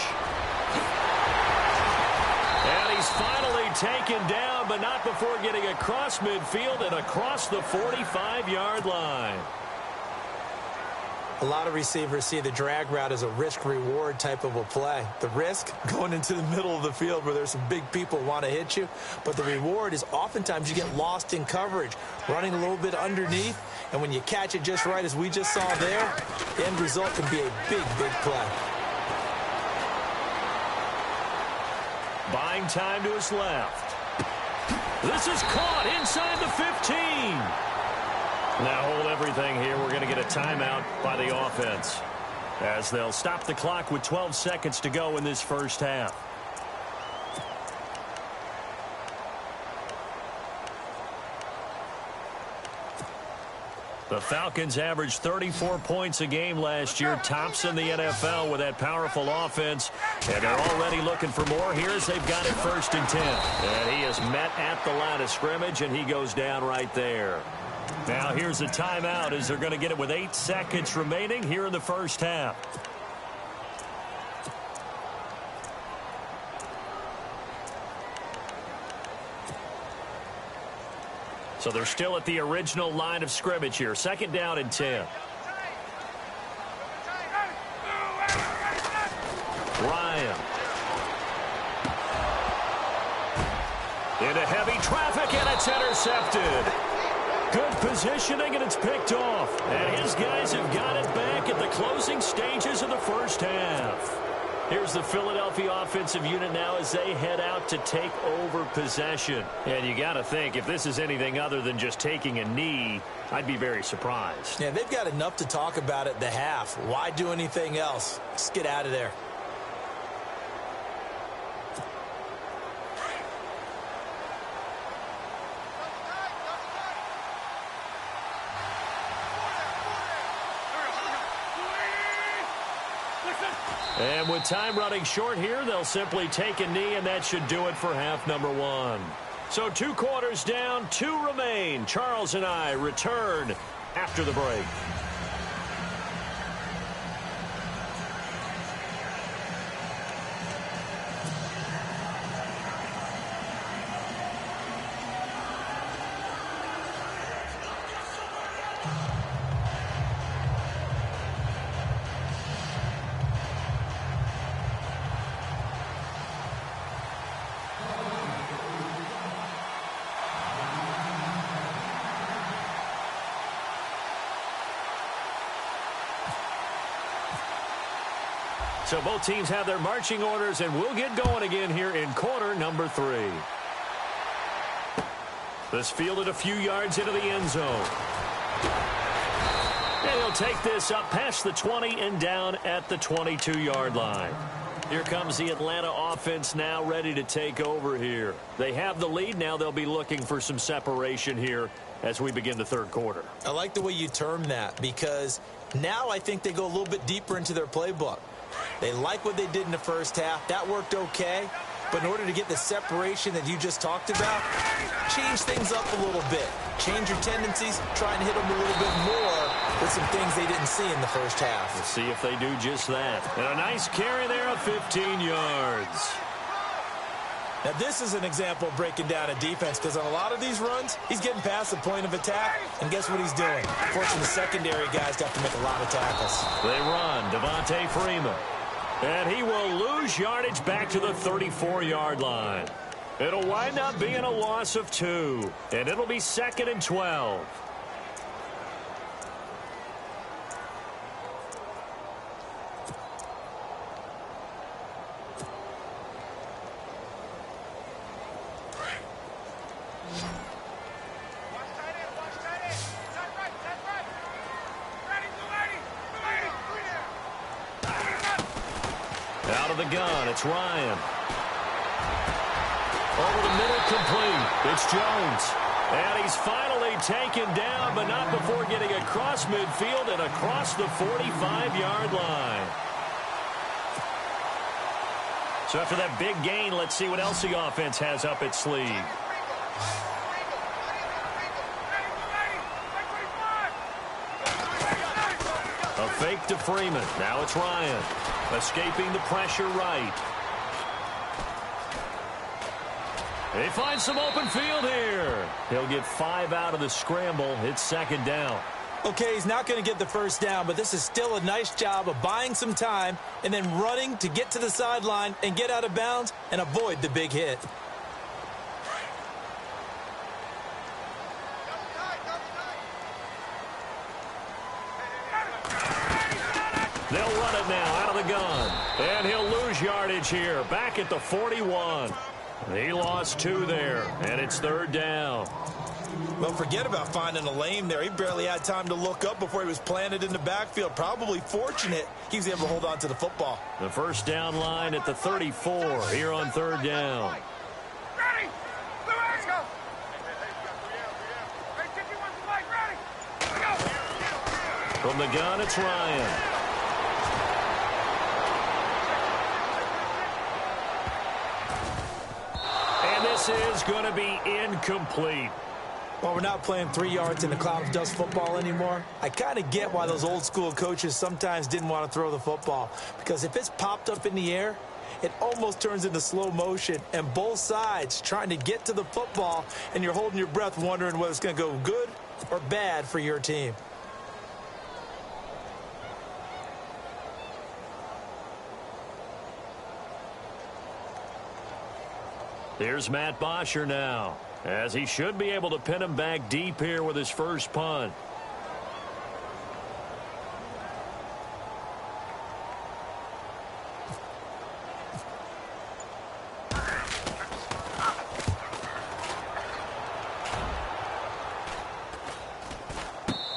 And he's finally taken down, but not before getting across midfield and across the 45-yard line. A lot of receivers see the drag route as a risk-reward type of a play. The risk, going into the middle of the field where there's some big people who want to hit you. But the reward is oftentimes you get lost in coverage, running a little bit underneath. And when you catch it just right, as we just saw there, the end result can be a big, big play. Buying time to his left. This is caught inside the 15. Now hold everything here. We're going to get a timeout by the offense as they'll stop the clock with 12 seconds to go in this first half. The Falcons averaged 34 points a game last year, tops in the NFL with that powerful offense. And they're already looking for more here as they've got it 1st and 10. And he is met at the line of scrimmage, and he goes down right there. Now here's a timeout as they're going to get it with 8 seconds remaining here in the first half. So they're still at the original line of scrimmage here. 2nd down and 10. Ryan. Into heavy traffic, and it's intercepted. Good positioning, and it's picked off. And his guys have got it back at the closing stages of the first half. Here's the Philadelphia offensive unit now as they head out to take over possession. And you got to think, if this is anything other than just taking a knee, I'd be very surprised. Yeah, they've got enough to talk about at the half. Why do anything else? Just get out of there. And with time running short here, they'll simply take a knee, and that should do it for half number 1. So 2 quarters down, 2 remain. Charles and I return after the break. So both teams have their marching orders, and we'll get going again here in quarter number 3. This fielded a few yards into the end zone. And he'll take this up past the 20 and down at the 22-yard line. Here comes the Atlanta offense now ready to take over here. They have the lead. Now they'll be looking for some separation here as we begin the third quarter. I like the way you term that, because now I think they go a little bit deeper into their playbook. They like what they did in the first half. That worked okay. But in order to get the separation that you just talked about, change things up a little bit. Change your tendencies, try and hit them a little bit more with some things they didn't see in the first half. We'll see if they do just that. And a nice carry there of 15 yards. Now, this is an example of breaking down a defense, because on a lot of these runs, he's getting past the point of attack, and guess what he's doing? Fortunately, the secondary guys got to make a lot of tackles. They run. Devontae Freeman. And he will lose yardage back to the 34-yard line. It'll wind up being a loss of 2. And it'll be 2nd and 12. Out of the gun, it's Ryan. Over the middle, complete. It's Jones. And he's finally taken down, but not before getting across midfield and across the 45-yard line. So after that big gain, let's see what else the offense has up its sleeve. A fake to Freeman. Now it's Ryan. Escaping the pressure right. He finds some open field here. He'll get 5 out of the scramble. It's 2nd down. Okay, he's not going to get the first down, but this is still a nice job of buying some time and then running to get to the sideline and get out of bounds and avoid the big hit. They'll run it now out of the gun. And he'll lose yardage here. Back at the 41. He lost 2 there. And it's 3rd down. Well, forget about finding a lane there. He barely had time to look up before he was planted in the backfield. Probably fortunate he was able to hold on to the football. The first down line at the 34 here on 3rd down. Ready? Let's go. From the gun, it's Ryan. And this is going to be incomplete. Well, we're not playing 3 yards in the cloud of dust football anymore. I kind of get why those old school coaches sometimes didn't want to throw the football, because if it's popped up in the air, it almost turns into slow motion, and both sides trying to get to the football, and you're holding your breath wondering whether it's going to go good or bad for your team. Here's Matt Bosher now, as he should be able to pin him back deep here with his first punt.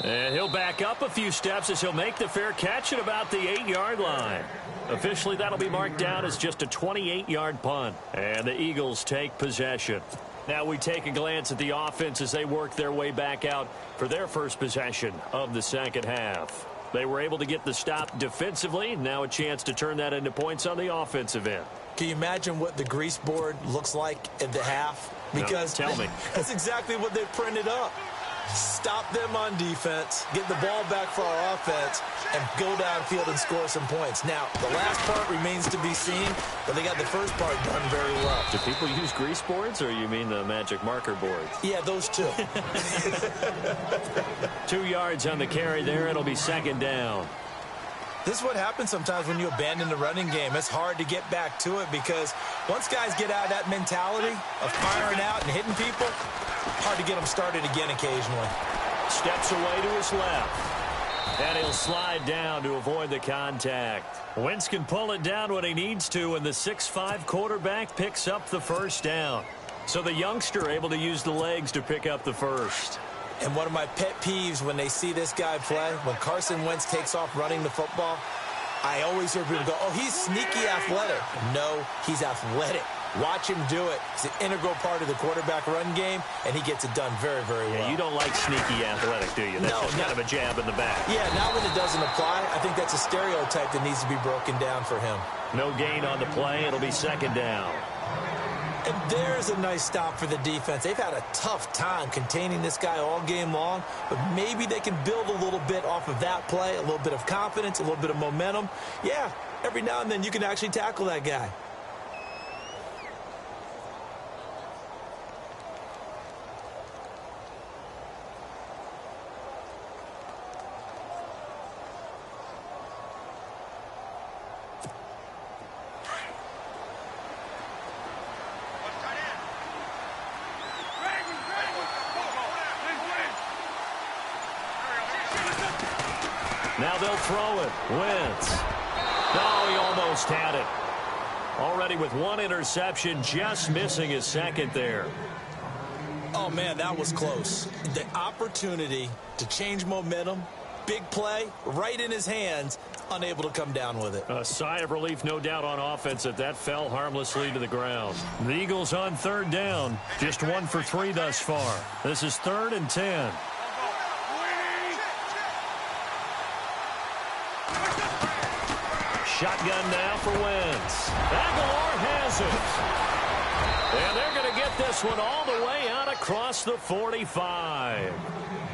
And he'll back up a few steps as he'll make the fair catch at about the 8-yard line. Officially, that'll be marked down as just a 28-yard punt. And the Eagles take possession. Now we take a glance at the offense as they work their way back out for their first possession of the second half. They were able to get the stop defensively. Now a chance to turn that into points on the offensive end. Can you imagine what the grease board looks like at the half? Because no, tell me. That's exactly what they printed up. Stop them on defense, get the ball back for our offense, and go downfield and score some points. Now, the last part remains to be seen, but they got the first part done very well. Do people use grease boards, or you mean the magic marker boards? Yeah, those two. 2 yards on the carry there. It'll be 2nd down. This is what happens sometimes when you abandon the running game. It's hard to get back to it because once guys get out of that mentality of firing out and hitting people, hard to get them started again occasionally. Steps away to his left. And he'll slide down to avoid the contact. Wentz can pull it down when he needs to, and the 6'5" quarterback picks up the first down. So the youngster able to use the legs to pick up the first. And one of my pet peeves when they see this guy play, when Carson Wentz takes off running the football, I always hear people go, oh, he's sneaky athletic. No, he's athletic. Watch him do it. It's an integral part of the quarterback run game, and he gets it done very, very well. Yeah, you don't like sneaky athletic, do you? That's just kind of a jab in the back. Yeah, not when it doesn't apply. I think that's a stereotype that needs to be broken down for him. No gain on the play. It'll be second down. And there's a nice stop for the defense. They've had a tough time containing this guy all game long, but maybe they can build a little bit off of that play, a little bit of confidence, a little bit of momentum. Yeah, every now and then you can actually tackle that guy. Now they'll throw it. Wentz. No, he almost had it. Already with one interception, just missing his second there. Oh, man, that was close. The opportunity to change momentum, big play, right in his hands, unable to come down with it. A sigh of relief, no doubt, on offense that fell harmlessly to the ground. The Eagles on third down. Just 1 for 3 thus far. This is 3rd and 10. Shotgun now for Wentz. Aguilar has it. And they're going to get this one all the way out across the 45.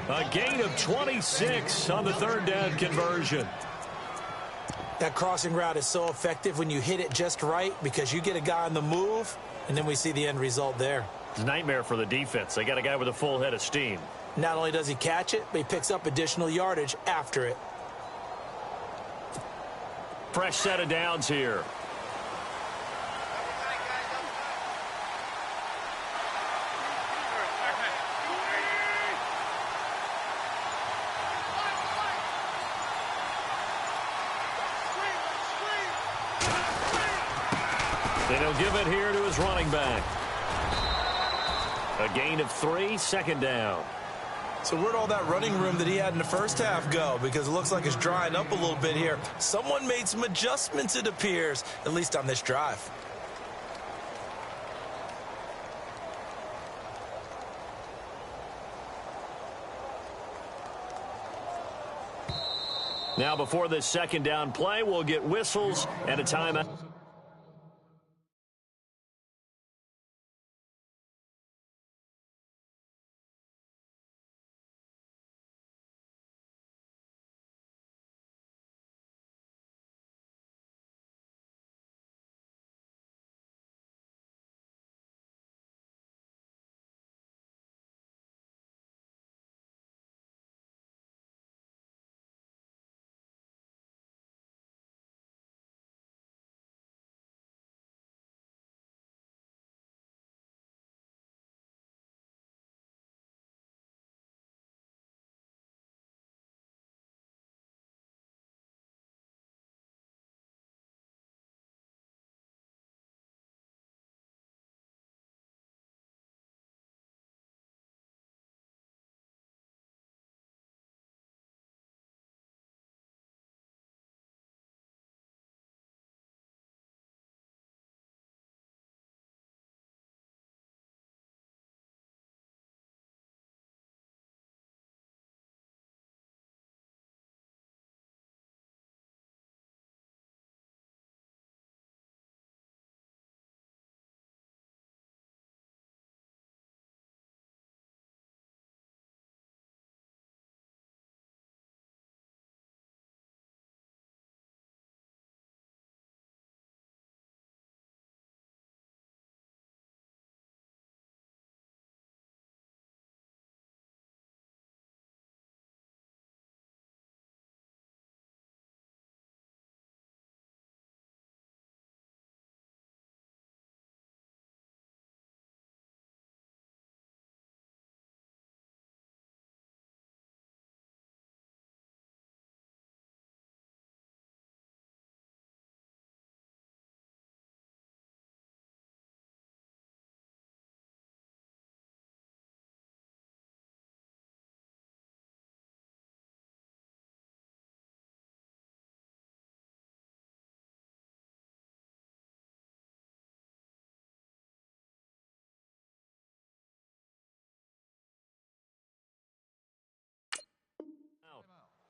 A gain of 26 on the third down conversion. That crossing route is so effective when you hit it just right because you get a guy on the move, and then we see the end result there. It's a nightmare for the defense. They got a guy with a full head of steam. Not only does he catch it, but he picks up additional yardage after it. Fresh set of downs here. And he'll give it here to his running back. A gain of 3, second down. So where'd all that running room that he had in the first half go? Because it looks like it's drying up a little bit here. Someone made some adjustments, it appears, at least on this drive. Now before this second down play, we'll get whistles and a timeout.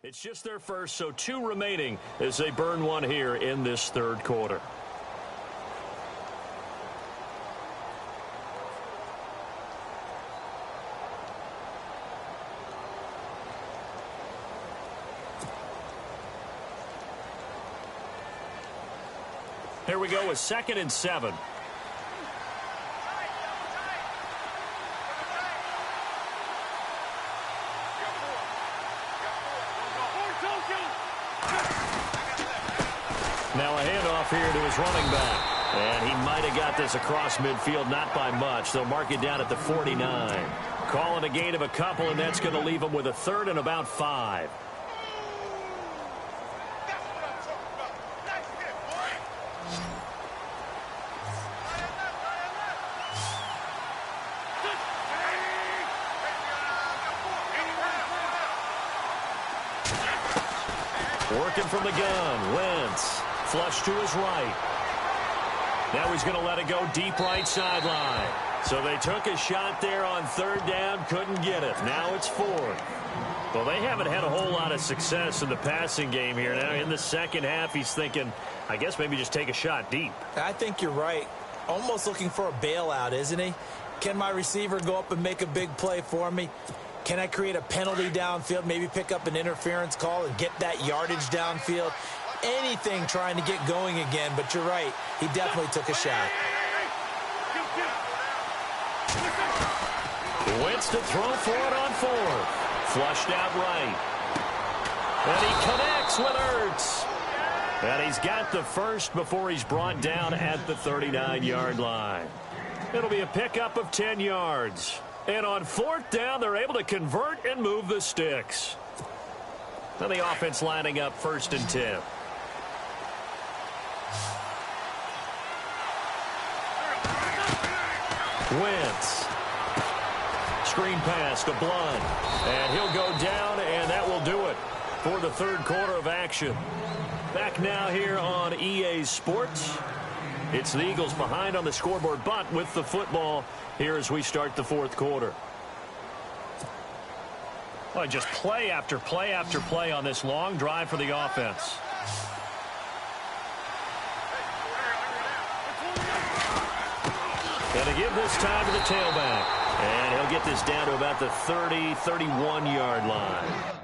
It's just their first, so 2 remaining as they burn one here in this third quarter. Here we go with 2nd and 7. Now a handoff here to his running back. And he might have got this across midfield, not by much. They'll mark it down at the 49. Calling a gain of a couple, and that's going to leave him with a 3rd and about 5. Working from the gun, Wentz. Flush to his right. Now he's going to let it go deep right sideline. So they took a shot there on 3rd down, couldn't get it. Now it's 4th. Well, they haven't had a whole lot of success in the passing game here. Now in the second half, he's thinking, I guess maybe just take a shot deep. I think you're right. Almost looking for a bailout, isn't he? Can my receiver go up and make a big play for me? Can I create a penalty downfield, maybe pick up an interference call and get that yardage downfield? Anything trying to get going again, but you're right. He definitely took a shot. Wentz to throw for it on 4th. Flushed out right. And he connects with Ertz. And he's got the first before he's brought down at the 39-yard line. It'll be a pickup of 10 yards. And on 4th down, they're able to convert and move the sticks. Now the offense lining up 1st and 10. Wentz. Screen pass to Blunt. And he'll go down, and that will do it for the third quarter of action. Back now here on EA Sports. It's the Eagles behind on the scoreboard, but with the football here as we start the fourth quarter. Well, just play after play after play on this long drive for the offense. Going to give this time to the tailback. And he'll get this down to about the 30, 31-yard line.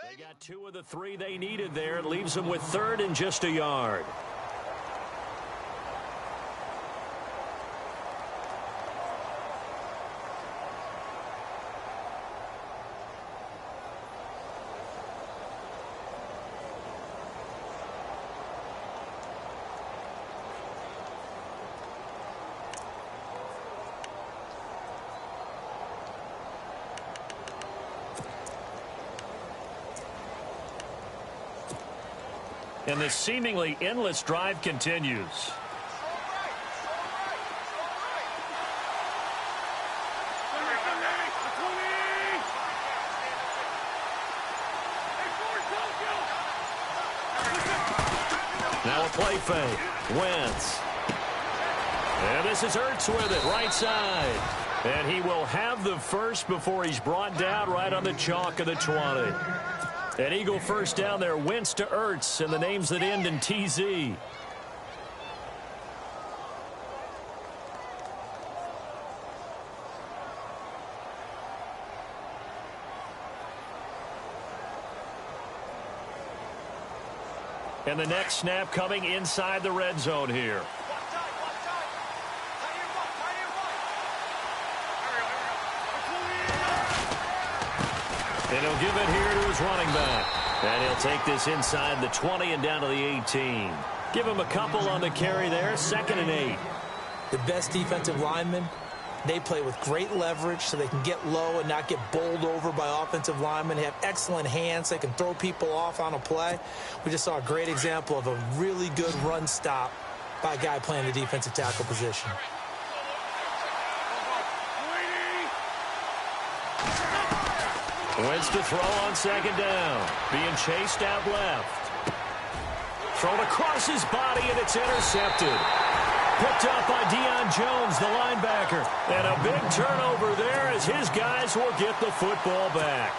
They got 2 of the 3 they needed there. It leaves them with 3rd and just a yard. And this seemingly endless drive continues. Now a play fake. Wentz. And this is Ertz with it, right side. And he will have the first before he's brought down right on the chalk of the 20. An Eagle first down there, Wentz to Ertz, and the names that end in TZ. And the next snap coming inside the red zone here. And he'll give it here to his running back. And he'll take this inside the 20 and down to the 18. Give him a couple on the carry there, 2nd and 8. The best defensive linemen, they play with great leverage so they can get low and not get bowled over by offensive linemen. They have excellent hands. They can throw people off on a play. We just saw a great example of a really good run stop by a guy playing the defensive tackle position. Wentz to throw on 2nd down. Being chased out left. Thrown across his body, and it's intercepted. Picked up by Deion Jones, the linebacker. And a big turnover there as his guys will get the football back.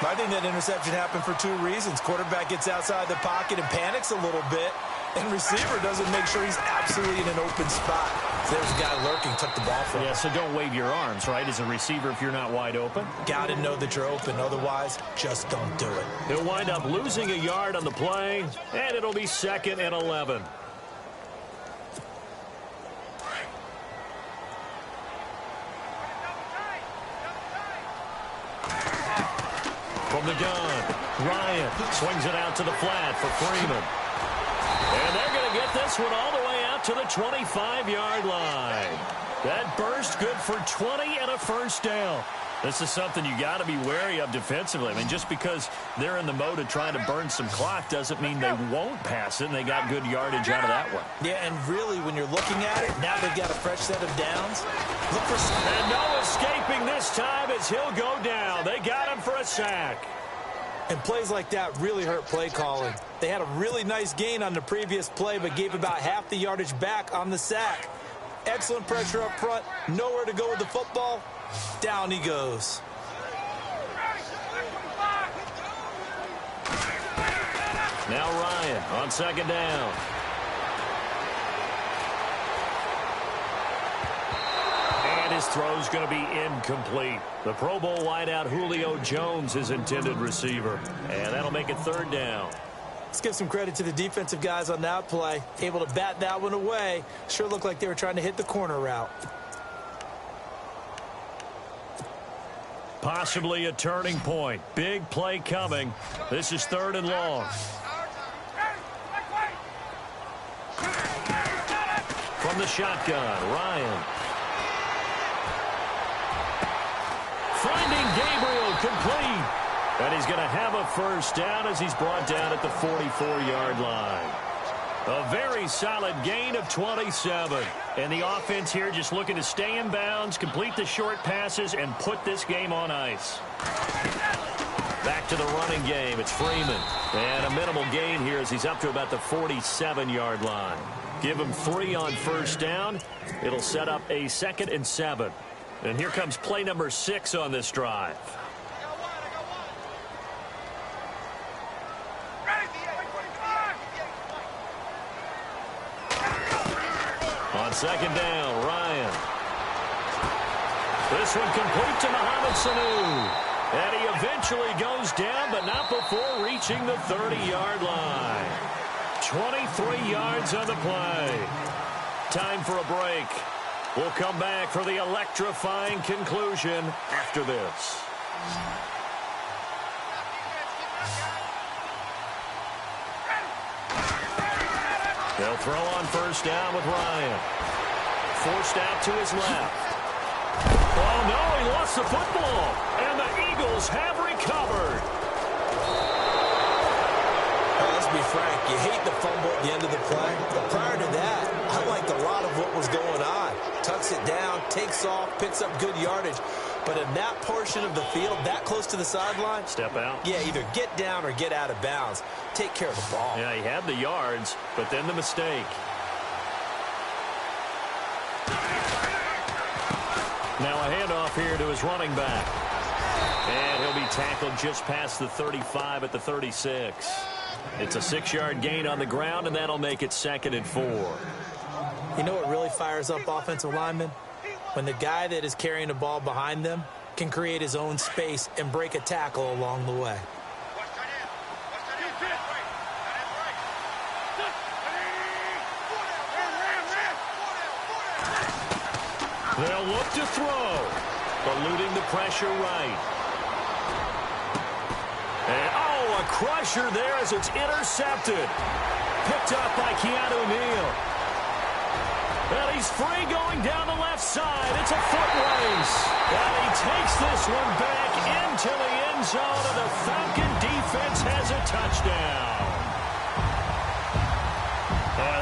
I think that interception happened for 2 reasons. Quarterback gets outside the pocket and panics a little bit. And receiver doesn't make sure he's absolutely in an open spot. So there's a guy lurking, took the ball from him. Yeah, so don't wave your arms, right, as a receiver if you're not wide open. Got to know that you're open. Otherwise, just don't do it. He'll wind up losing a yard on the play, and it'll be 2nd and 11. From the gun, Ryan swings it out to the flat for Freeman. And they're going to get this one all the way out to the 25-yard line. That burst good for 20 and a first down. This is something you got to be wary of defensively. I mean, just because they're in the mode of trying to burn some clock doesn't mean they won't pass it, and they got good yardage out of that one. Yeah, and really, when you're looking at it, now they've got a fresh set of downs. Look for... And no escaping this time as he'll go down. They got him for a sack. And plays like that really hurt play calling. They had a really nice gain on the previous play, but gave about half the yardage back on the sack. Excellent pressure up front. Nowhere to go with the football. Down he goes. Now Ryan on 2nd down. And his throw's going to be incomplete. The Pro Bowl wideout Julio Jones is intended receiver. And that'll make it 3rd down. Let's give some credit to the defensive guys on that play. Able to bat that one away. Sure looked like they were trying to hit the corner route. Possibly a turning point. Big play coming. This is 3rd and long. From the shotgun, Ryan. Finding Gabriel complete. And he's going to have a first down as he's brought down at the 44-yard line. A very solid gain of 27. And the offense here just looking to stay in bounds, complete the short passes, and put this game on ice. Back to the running game. It's Freeman. And a minimal gain here as he's up to about the 47-yard line. Give him 3 on first down. It'll set up a 2nd and 7. And here comes play number 6 on this drive. On 2nd down, Ryan. This one complete to Mohamed Sanu. And he eventually goes down, but not before reaching the 30-yard line. 23 yards on the play. Time for a break. We'll come back for the electrifying conclusion after this. They'll throw on first down with Ryan. Forced out to his left. Oh, no, he lost the football. And the Eagles have recovered. Well, let's be frank. You hate the fumble at the end of the play. But prior to that, I liked a lot of what was going on. Tucks it down, takes off, picks up good yardage. But in that portion of the field, that close to the sideline, step out. Yeah, either get down or get out of bounds. Take care of the ball. Yeah, he had the yards, but then the mistake. Now a handoff here to his running back. And he'll be tackled just past the 35 at the 36. It's a 6-yard gain on the ground, and that'll make it 2nd and 4. You know what really fires up offensive linemen? When the guy that is carrying the ball behind them can create his own space and break a tackle along the way. They'll look to throw, eluding the pressure right. And, a crusher there as it's intercepted. Picked up by Keanu Neal. And he's free going down the left side. It's a foot race. And he takes this one back into the end zone, and the Falcon defense has a touchdown.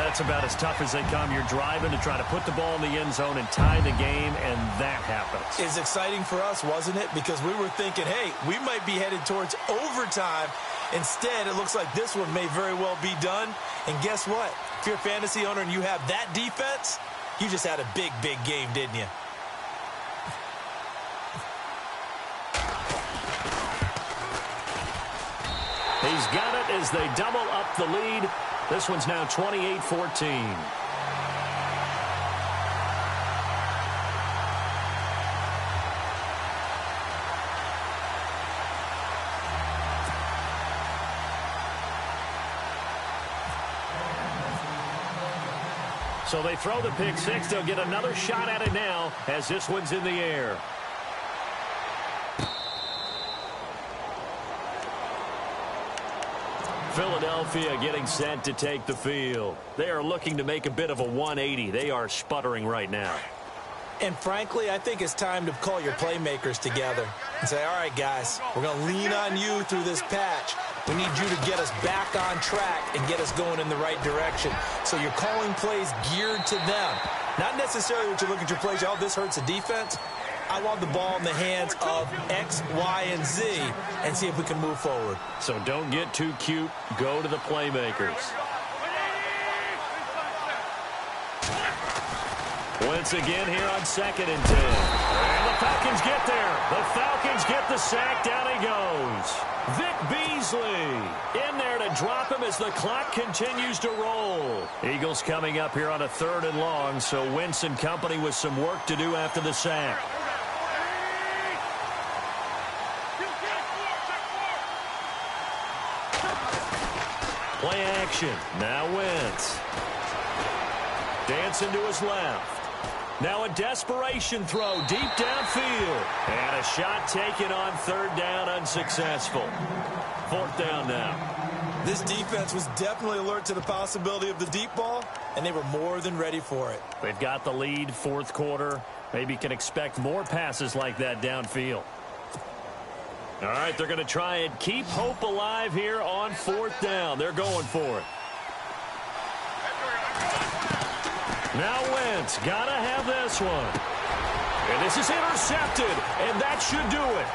That's about as tough as they come. You're driving to try to put the ball in the end zone and tie the game, and that happens. It's exciting for us, wasn't it? Because we were thinking, hey, we might be headed towards overtime. Instead, it looks like this one may very well be done. And guess what? If you're a fantasy owner and you have that defense, you just had a big, big game, didn't you? He's got it as they double up the lead. This one's now 28-14. So they throw the pick six. They'll get another shot at it now as this one's in the air. Philadelphia getting set to take the field. They are looking to make a bit of a 180. They are sputtering right now. And frankly, I think it's time to call your playmakers together and say, all right, guys, we're going to lean on you through this patch. We need you to get us back on track and get us going in the right direction. So you're calling plays geared to them. Not necessarily that you look at your plays, oh, this hurts the defense. I want the ball in the hands of X, Y, and Z and see if we can move forward. So don't get too cute. Go to the playmakers. Once again here on 2nd and 10. And the Falcons get there. The Falcons get the sack. Down he goes. Vic Beasley in there to drop him as the clock continues to roll. Eagles coming up here on a 3rd and long, so Wentz and company with some work to do after the sack. Play action. Now Wentz. Dancing to his left. Now a desperation throw deep downfield. And a shot taken on 3rd down, unsuccessful. 4th down now. This defense was definitely alert to the possibility of the deep ball, and they were more than ready for it. They've got the lead, 4th quarter. Maybe can expect more passes like that downfield. All right, they're going to try and keep hope alive here on 4th down. They're going for it. Now Wentz, gotta have this one. And this is intercepted, and that should do it.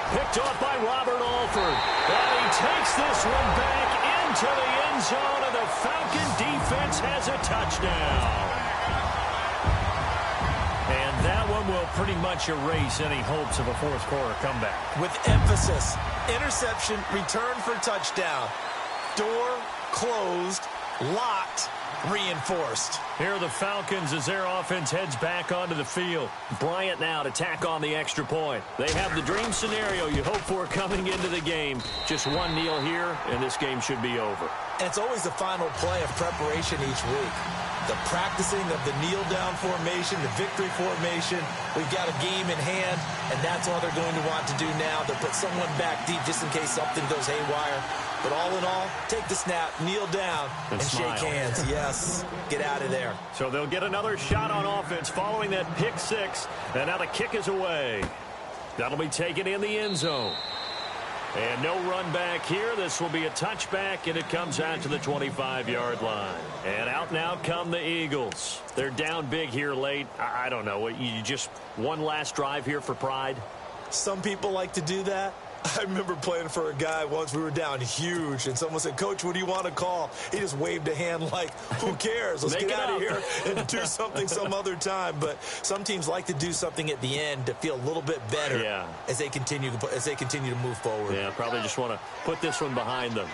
Picked off by Robert Alford. And he takes this one back into the end zone, and the Falcon defense has a touchdown. And that one will pretty much erase any hopes of a 4th quarter comeback. With emphasis, interception, return for touchdown. Door closed, locked, reinforced. Here are the Falcons as their offense heads back onto the field. Bryant now to tack on the extra point. They have the dream scenario you hope for coming into the game. Just one kneel here, and this game should be over. And it's always the final play of preparation each week. The practicing of the kneel-down formation, the victory formation. We've got a game in hand, and that's all they're going to want to do now. They'll put someone back deep just in case something goes haywire. But all in all, take the snap, kneel down, and shake hands. Yes, get out of there. So they'll get another shot on offense following that pick six. And now the kick is away. That'll be taken in the end zone. And no run back here. This will be a touchback, and it comes out to the 25-yard line. And out and out come the Eagles. They're down big here late. I don't know. You just one last drive here for pride? Some people like to do that. I remember playing for a guy once. We were down huge, and someone said, "Coach, what do you want to call?" He just waved a hand like, who cares? Let's get out of here and do something some other time. But some teams like to do something at the end to feel a little bit better as they continue to move forward. Yeah, probably just want to put this one behind them.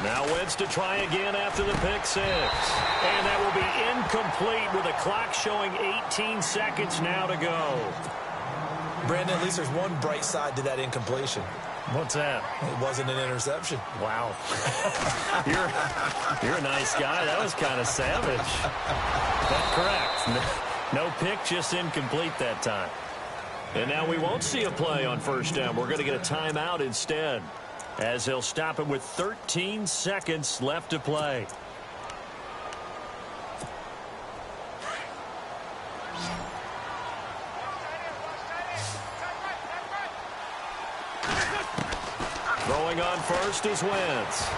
Now Wentz to try again after the pick six. And that will be incomplete with the clock showing 18 seconds now to go. Brandon, at least there's one bright side to that incompletion. What's that? It wasn't an interception. Wow. You're a nice guy. That was kind of savage. But correct. No pick, just incomplete that time. And now we won't see a play on first down. We're going to get a timeout instead, as they'll stop it with 13 seconds left to play. Throwing on first is Wentz.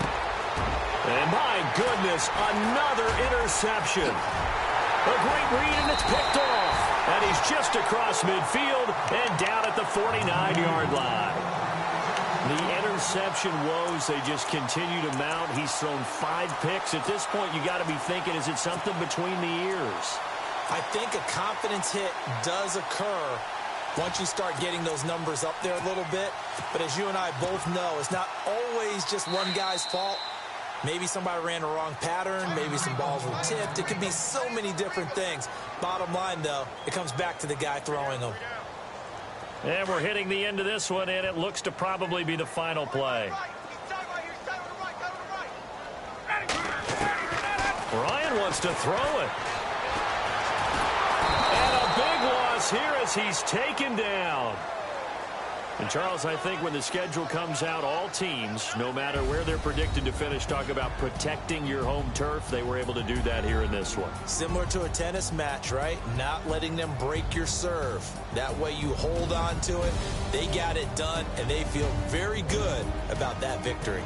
And my goodness, another interception. A great read, and it's picked off. And he's just across midfield and down at the 49-yard line. The interception woes, they just continue to mount. He's thrown 5 picks. At this point, you got to be thinking, is it something between the ears? I think a confidence hit does occur once you start getting those numbers up there a little bit. But as you and I both know, it's not always just one guy's fault. Maybe somebody ran the wrong pattern. Maybe some balls were tipped. It could be so many different things. Bottom line, though, it comes back to the guy throwing them. And we're hitting the end of this one, and it looks to probably be the final play. Ryan wants to throw it. And a big loss here as he's taken down. And, Charles, I think when the schedule comes out, all teams, no matter where they're predicted to finish, talk about protecting your home turf. They were able to do that here in this one. Similar to a tennis match, right? Not letting them break your serve. That way you hold on to it. They got it done, and they feel very good about that victory.